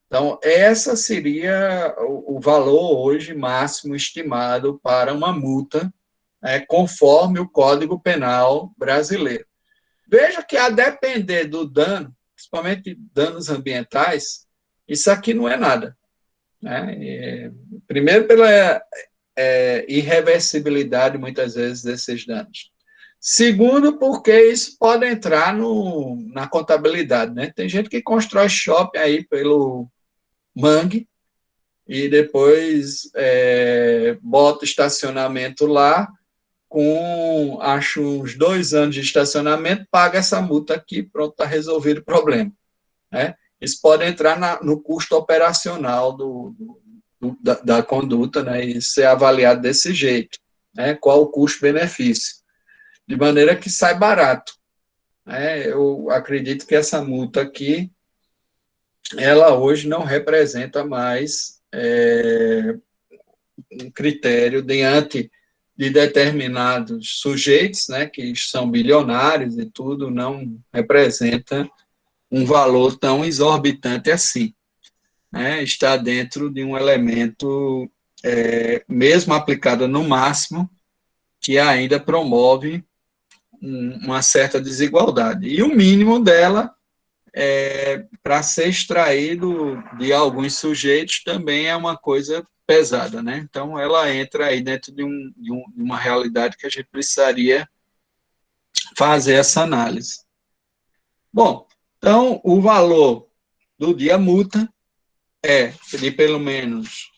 Então, essa seria o valor hoje máximo estimado para uma multa, conforme o Código Penal brasileiro. Veja que, a depender do dano, principalmente danos ambientais, isso aqui não é nada. Né? Primeiro, pela irreversibilidade, muitas vezes, desses danos. Segundo, porque isso pode entrar na contabilidade. Né? Tem gente que constrói shopping aí pelo mangue e depois bota estacionamento lá, com, acho, uns 2 anos de estacionamento, paga essa multa aqui, pronto, está resolvido o problema. Né? Isso pode entrar no custo operacional da conduta, né, e ser avaliado desse jeito. Né? Qual o custo-benefício? De maneira que sai barato. Né? Eu acredito que essa multa aqui, ela hoje não representa mais um critério diante de determinados sujeitos, né, que são bilionários e tudo, não representa um valor tão exorbitante assim. Né? Está dentro de um elemento, mesmo aplicado no máximo, que ainda promove uma certa desigualdade. E o mínimo dela, para ser extraído de alguns sujeitos, também é uma coisa pesada, né? Então, ela entra aí dentro de uma realidade que a gente precisaria fazer essa análise. Bom, então, o valor do dia multa é de pelo menos,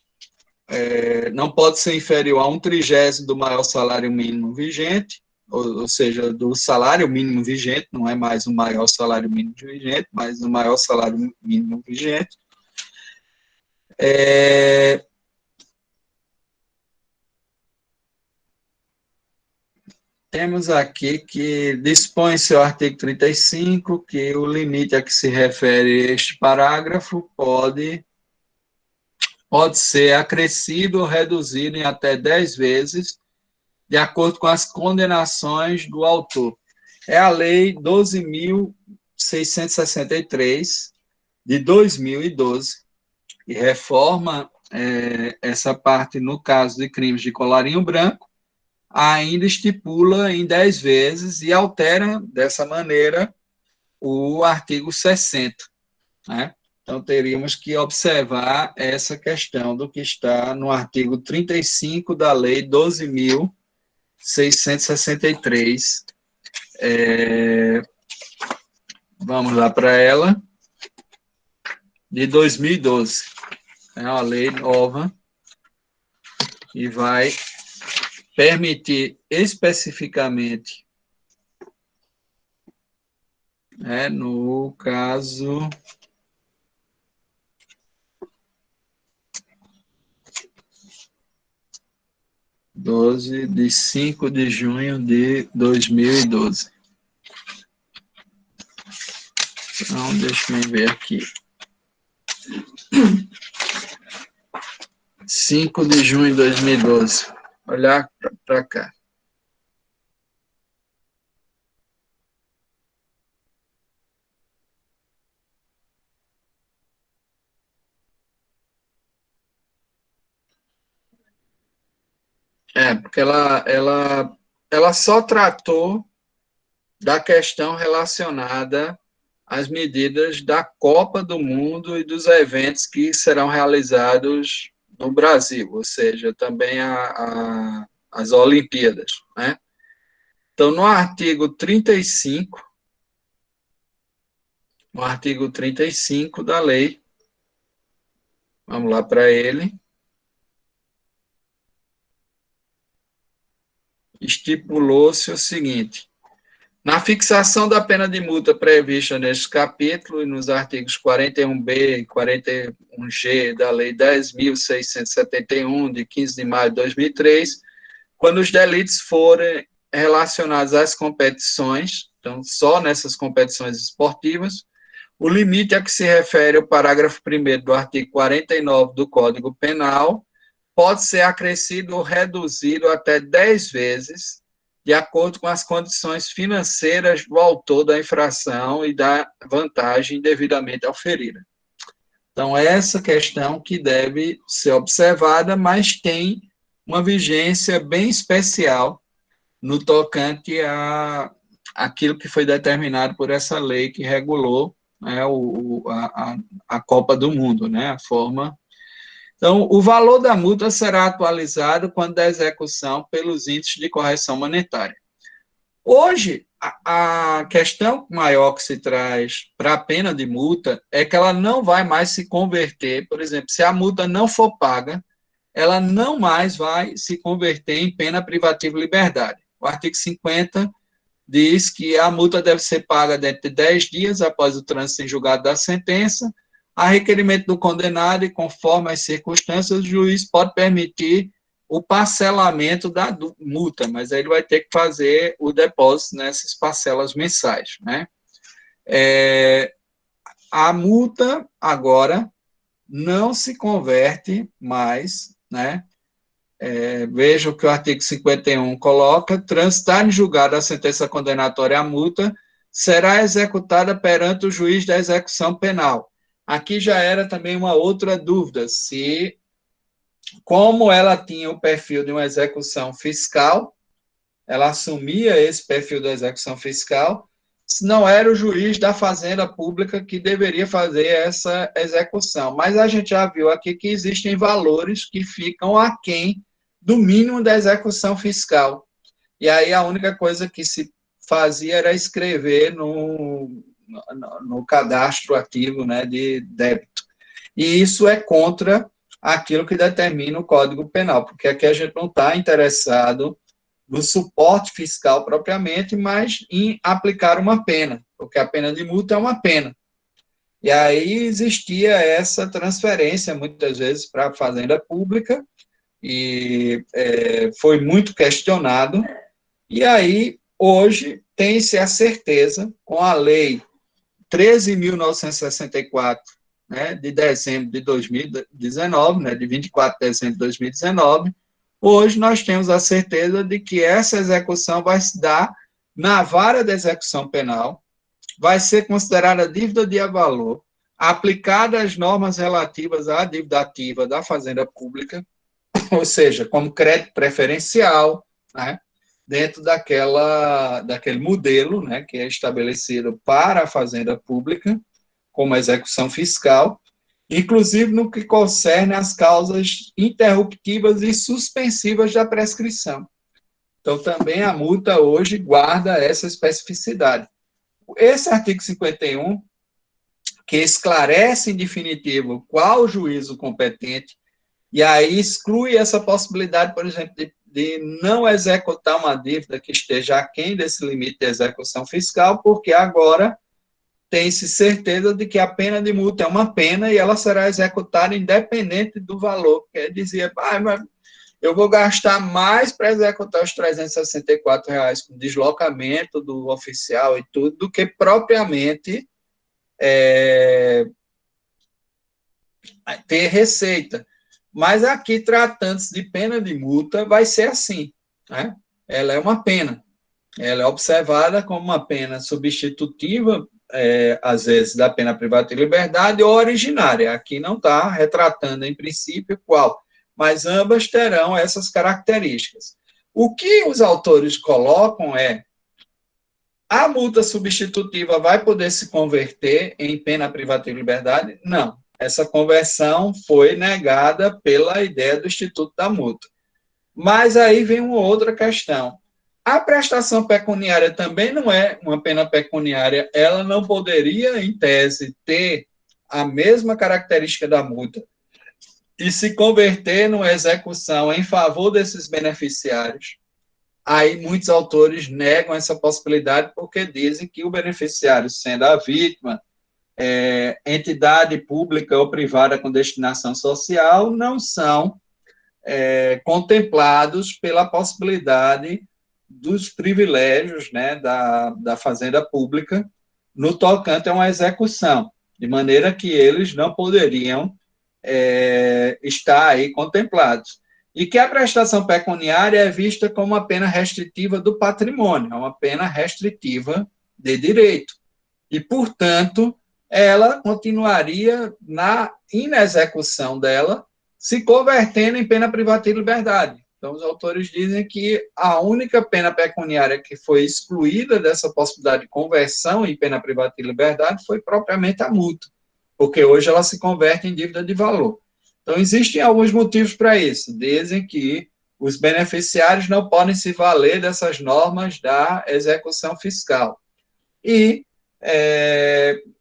não pode ser inferior a 1/30 do maior salário mínimo vigente, ou seja, do salário mínimo vigente, não é mais o maior salário mínimo vigente, mas o maior salário mínimo vigente. Temos aqui que dispõe-se o artigo 35, que o limite a que se refere este parágrafo pode ser acrescido ou reduzido em até 10 vezes, de acordo com as condenações do autor. É a Lei 12.663, de 2012, que reforma essa parte no caso de crimes de colarinho branco, ainda estipula em 10 vezes e altera, dessa maneira, o artigo 60. Né? Então, teríamos que observar essa questão do que está no artigo 35 da Lei 12.663. 663. Vamos lá para ela. De 2012. É uma lei nova e vai permitir especificamente, no caso, 12 de 5 de junho de 2012. Então, deixa eu ver aqui. 5 de junho de 2012. Olhar para cá. Porque ela só tratou da questão relacionada às medidas da Copa do Mundo e dos eventos que serão realizados no Brasil, ou seja, também as Olimpíadas, né? Então, no artigo 35, da lei, vamos lá para ele, estipulou-se o seguinte: na fixação da pena de multa prevista neste capítulo e nos artigos 41b e 41g da Lei 10.671, de 15 de maio de 2003, quando os delitos forem relacionados às competições, então só nessas competições esportivas, o limite a que se refere o parágrafo 1º do artigo 49 do Código Penal pode ser acrescido ou reduzido até 10 vezes, de acordo com as condições financeiras do autor da infração e da vantagem devidamente auferida. Então, essa questão que deve ser observada, mas tem uma vigência bem especial no tocante àquilo que foi determinado por essa lei que regulou, né, a Copa do Mundo, né, a forma. Então, o valor da multa será atualizado quando da execução pelos índices de correção monetária. Hoje, a questão maior que se traz para a pena de multa é que ela não vai mais se converter, por exemplo, se a multa não for paga, ela não mais vai se converter em pena privativa de liberdade. O artigo 50 diz que a multa deve ser paga dentro de 10 dias após o trânsito em julgado da sentença, a requerimento do condenado e, conforme as circunstâncias, o juiz pode permitir o parcelamento da multa, mas aí ele vai ter que fazer o depósito nessas parcelas mensais, né? A multa, agora, não se converte mais, né? Veja o que o artigo 51 coloca: transitar em julgado a sentença condenatória à multa, será executada perante o juiz da execução penal. Aqui já era também uma outra dúvida, se, como ela tinha o perfil de uma execução fiscal, ela assumia esse perfil da execução fiscal, se não era o juiz da Fazenda Pública que deveria fazer essa execução. Mas a gente já viu aqui que existem valores que ficam aquém do mínimo da execução fiscal. E aí a única coisa que se fazia era escrever no cadastro ativo, né, de débito. E isso é contra aquilo que determina o Código Penal, porque aqui a gente não está interessado no suporte fiscal propriamente, mas em aplicar uma pena, porque a pena de multa é uma pena. E aí existia essa transferência, muitas vezes, para a Fazenda Pública, e foi muito questionado, e aí, hoje, tem-se a certeza, com a Lei 13.964, né, de dezembro de 2019, né, de 24 de dezembro de 2019, hoje nós temos a certeza de que essa execução vai se dar na vara da execução penal, vai ser considerada dívida de valor, aplicada as normas relativas à dívida ativa da Fazenda Pública, ou seja, como crédito preferencial, né, dentro daquele modelo, né, que é estabelecido para a Fazenda Pública, como execução fiscal, inclusive no que concerne às causas interruptivas e suspensivas da prescrição. Então, também a multa hoje guarda essa especificidade. Esse artigo 51, que esclarece em definitivo qual o juízo competente, e aí exclui essa possibilidade, por exemplo, de não executar uma dívida que esteja aquém desse limite de execução fiscal, porque agora tem-se certeza de que a pena de multa é uma pena e ela será executada independente do valor. Quer dizer, mas eu vou gastar mais para executar os R$ 364 com deslocamento do oficial e tudo, do que propriamente ter receita. Mas aqui, tratando-se de pena de multa, vai ser assim, né? Ela é uma pena. Ela é observada como uma pena substitutiva, às vezes, da pena privativa de liberdade ou originária. Aqui não está retratando, em princípio, qual, mas ambas terão essas características. O que os autores colocam é: a multa substitutiva vai poder se converter em pena privativa de liberdade? Não. Essa conversão foi negada pela ideia do Instituto da Multa. Mas aí vem uma outra questão. A prestação pecuniária também não é uma pena pecuniária, ela não poderia, em tese, ter a mesma característica da multa e se converter numa execução em favor desses beneficiários. Aí muitos autores negam essa possibilidade porque dizem que o beneficiário, sendo a vítima, entidade pública ou privada com destinação social, não são contemplados pela possibilidade dos privilégios, né, da fazenda pública no tocante a uma execução, de maneira que eles não poderiam estar aí contemplados. E que a prestação pecuniária é vista como uma pena restritiva do patrimônio, é uma pena restritiva de direito. E, portanto, ela continuaria na inexecução dela, se convertendo em pena privativa de liberdade. Então, os autores dizem que a única pena pecuniária que foi excluída dessa possibilidade de conversão em pena privativa de liberdade foi propriamente a multa, porque hoje ela se converte em dívida de valor. Então, existem alguns motivos para isso. Dizem que os beneficiários não podem se valer dessas normas da execução fiscal. E,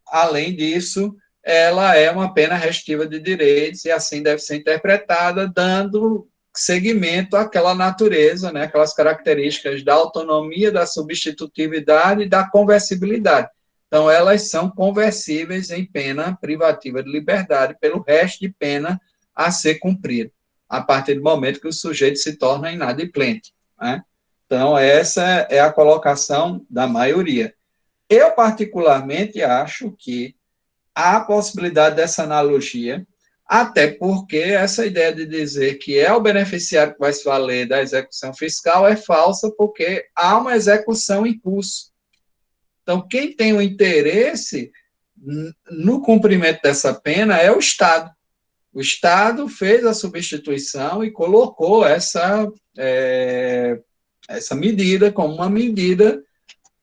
além disso, ela é uma pena restritiva de direitos e assim deve ser interpretada, dando seguimento àquela natureza, né, aquelas características da autonomia, da substitutividade e da conversibilidade. Então, elas são conversíveis em pena privativa de liberdade pelo resto de pena a ser cumprido, a partir do momento que o sujeito se torna inadimplente, né? Então, essa é a colocação da maioria. Eu, particularmente, acho que há a possibilidade dessa analogia, até porque essa ideia de dizer que é o beneficiário que vai se valer da execução fiscal é falsa, porque há uma execução em curso. Então, quem tem o interesse no cumprimento dessa pena é o Estado. O Estado fez a substituição e colocou essa medida como uma medida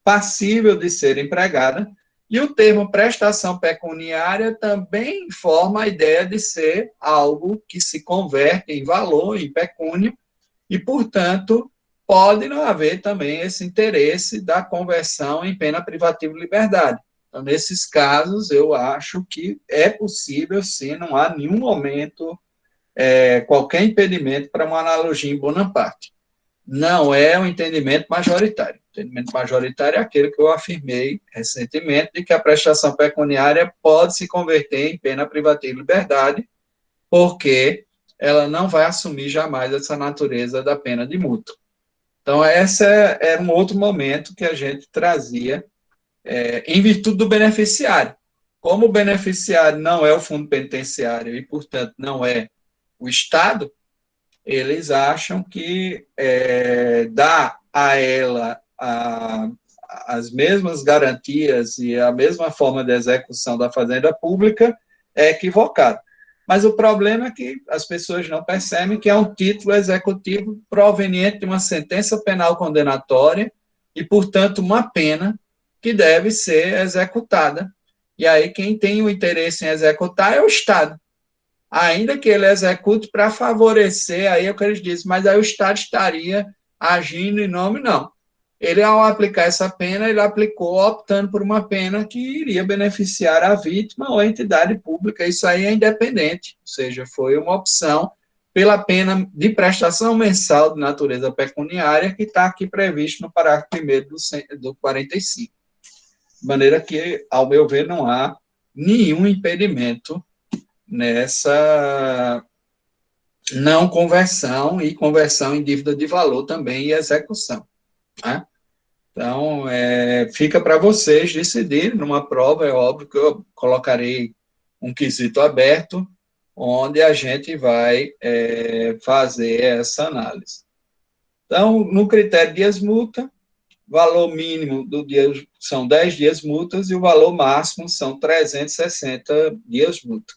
passível de ser empregada, e o termo prestação pecuniária também informa a ideia de ser algo que se converte em valor, em pecúnio, e, portanto, pode não haver também esse interesse da conversão em pena privativa de liberdade. Então, nesses casos, eu acho que é possível, sim, não há nenhum momento, qualquer impedimento para uma analogia em Bonaparte. Não é um entendimento majoritário. O entendimento majoritário é aquele que eu afirmei recentemente, de que a prestação pecuniária pode se converter em pena privativa de liberdade, porque ela não vai assumir jamais essa natureza da pena de multa. Então, esse era um outro momento que a gente trazia em virtude do beneficiário. Como o beneficiário não é o fundo penitenciário e, portanto, não é o Estado, eles acham que dá a ela as mesmas garantias e a mesma forma de execução da fazenda pública é equivocado. Mas o problema é que as pessoas não percebem que é um título executivo proveniente de uma sentença penal condenatória e, portanto, uma pena que deve ser executada. E aí quem tem o interesse em executar é o Estado. Ainda que ele execute para favorecer, aí é o que eles dizem, mas aí o Estado estaria agindo em nome, não. Ele, ao aplicar essa pena, ele aplicou optando por uma pena que iria beneficiar a vítima ou a entidade pública. Isso aí é independente, ou seja, foi uma opção pela pena de prestação mensal de natureza pecuniária que está aqui previsto no parágrafo 1º do 45. De maneira que, ao meu ver, não há nenhum impedimento nessa não conversão e conversão em dívida de valor também e execução. Né? Então, fica para vocês decidirem numa prova, é óbvio que eu colocarei um quesito aberto, onde a gente vai fazer essa análise. Então, no critério dias-multa, valor mínimo do dia são 10 dias-multas e o valor máximo são 360 dias-multa.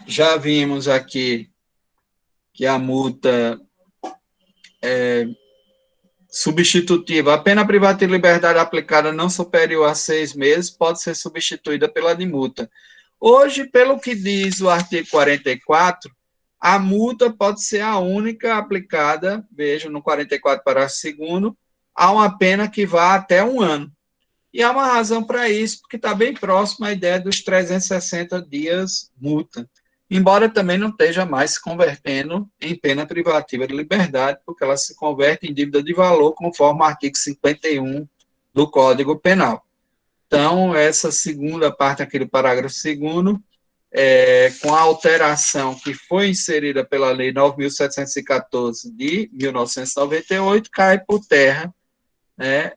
Já vimos aqui que a multa substitutiva, a pena privativa de liberdade aplicada não superior a 6 meses pode ser substituída pela de multa. Hoje, pelo que diz o artigo 44, a multa pode ser a única aplicada, veja, no 44, parágrafo 2º, a uma pena que vá até 1 ano. E há uma razão para isso, porque está bem próximo à ideia dos 360 dias multa. Embora também não esteja mais se convertendo em pena privativa de liberdade, porque ela se converte em dívida de valor, conforme o artigo 51 do Código Penal. Então, essa segunda parte aqui do parágrafo 2º, com a alteração que foi inserida pela Lei 9.714 de 1998, cai por terra, né,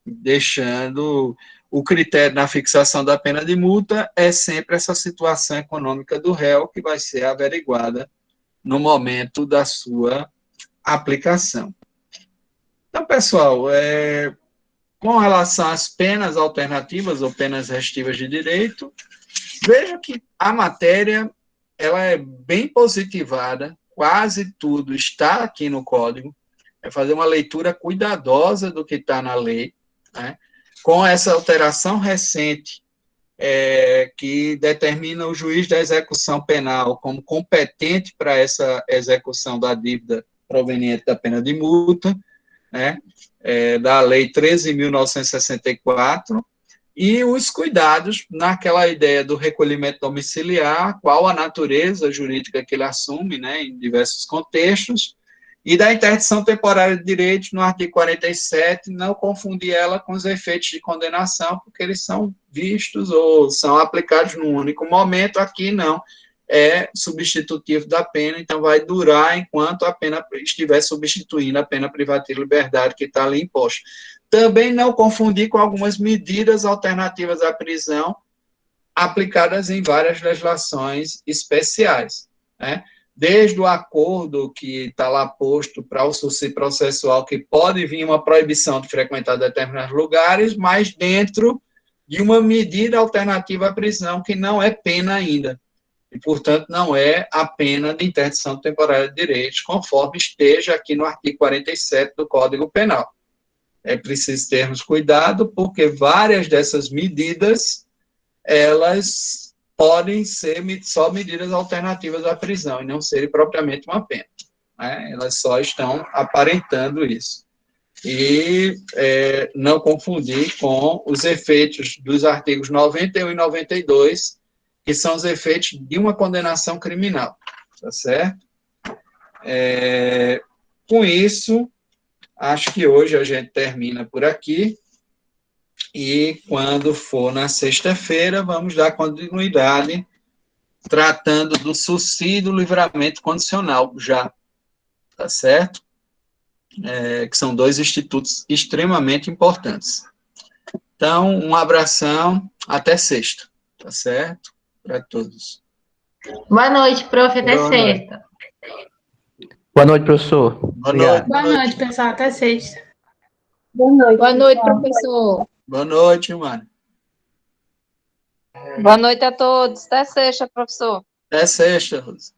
deixando o critério na fixação da pena de multa é sempre essa situação econômica do réu que vai ser averiguada no momento da sua aplicação. Então, pessoal, com relação às penas alternativas ou penas restritivas de direito, veja que a matéria ela é bem positivada, quase tudo está aqui no Código, é fazer uma leitura cuidadosa do que está na lei, né? Com essa alteração recente, que determina o juiz da execução penal como competente para essa execução da dívida proveniente da pena de multa, né? Da Lei 13.964, e os cuidados naquela ideia do recolhimento domiciliar, qual a natureza jurídica que ele assume, né, em diversos contextos, e da interdição temporária de direitos no artigo 47, não confundir ela com os efeitos de condenação, porque eles são vistos ou são aplicados num único momento, aqui não, é substitutivo da pena, então vai durar enquanto a pena estiver substituindo a pena privativa de liberdade que está ali imposta. Também não confundir com algumas medidas alternativas à prisão aplicadas em várias legislações especiais, né? Desde o acordo que está lá posto para o sucídio processual, que pode vir uma proibição de frequentar determinados lugares, mas dentro de uma medida alternativa à prisão, que não é pena ainda, e, portanto, não é a pena de interdição temporária de direitos, conforme esteja aqui no artigo 47 do Código Penal. É preciso termos cuidado, porque várias dessas medidas, elas podem ser só medidas alternativas à prisão, e não serem propriamente uma pena, né? Elas só estão aparentando isso. E não confundir com os efeitos dos artigos 91 e 92, que são os efeitos de uma condenação criminal, tá certo? Com isso, acho que hoje a gente termina por aqui, e quando for na sexta-feira, vamos dar continuidade tratando do suicídio e livramento condicional já, tá certo? Que são 2 institutos extremamente importantes. Então, um abração, até sexta, tá certo? Para todos. Boa noite, prof. Até Boa noite. sexta. Boa noite, professor. Boa noite. Boa noite, pessoal. Até sexta. Boa noite, professor. Boa noite, mano. Boa noite a todos. Até sexta, professor. Até sexta, Rosa.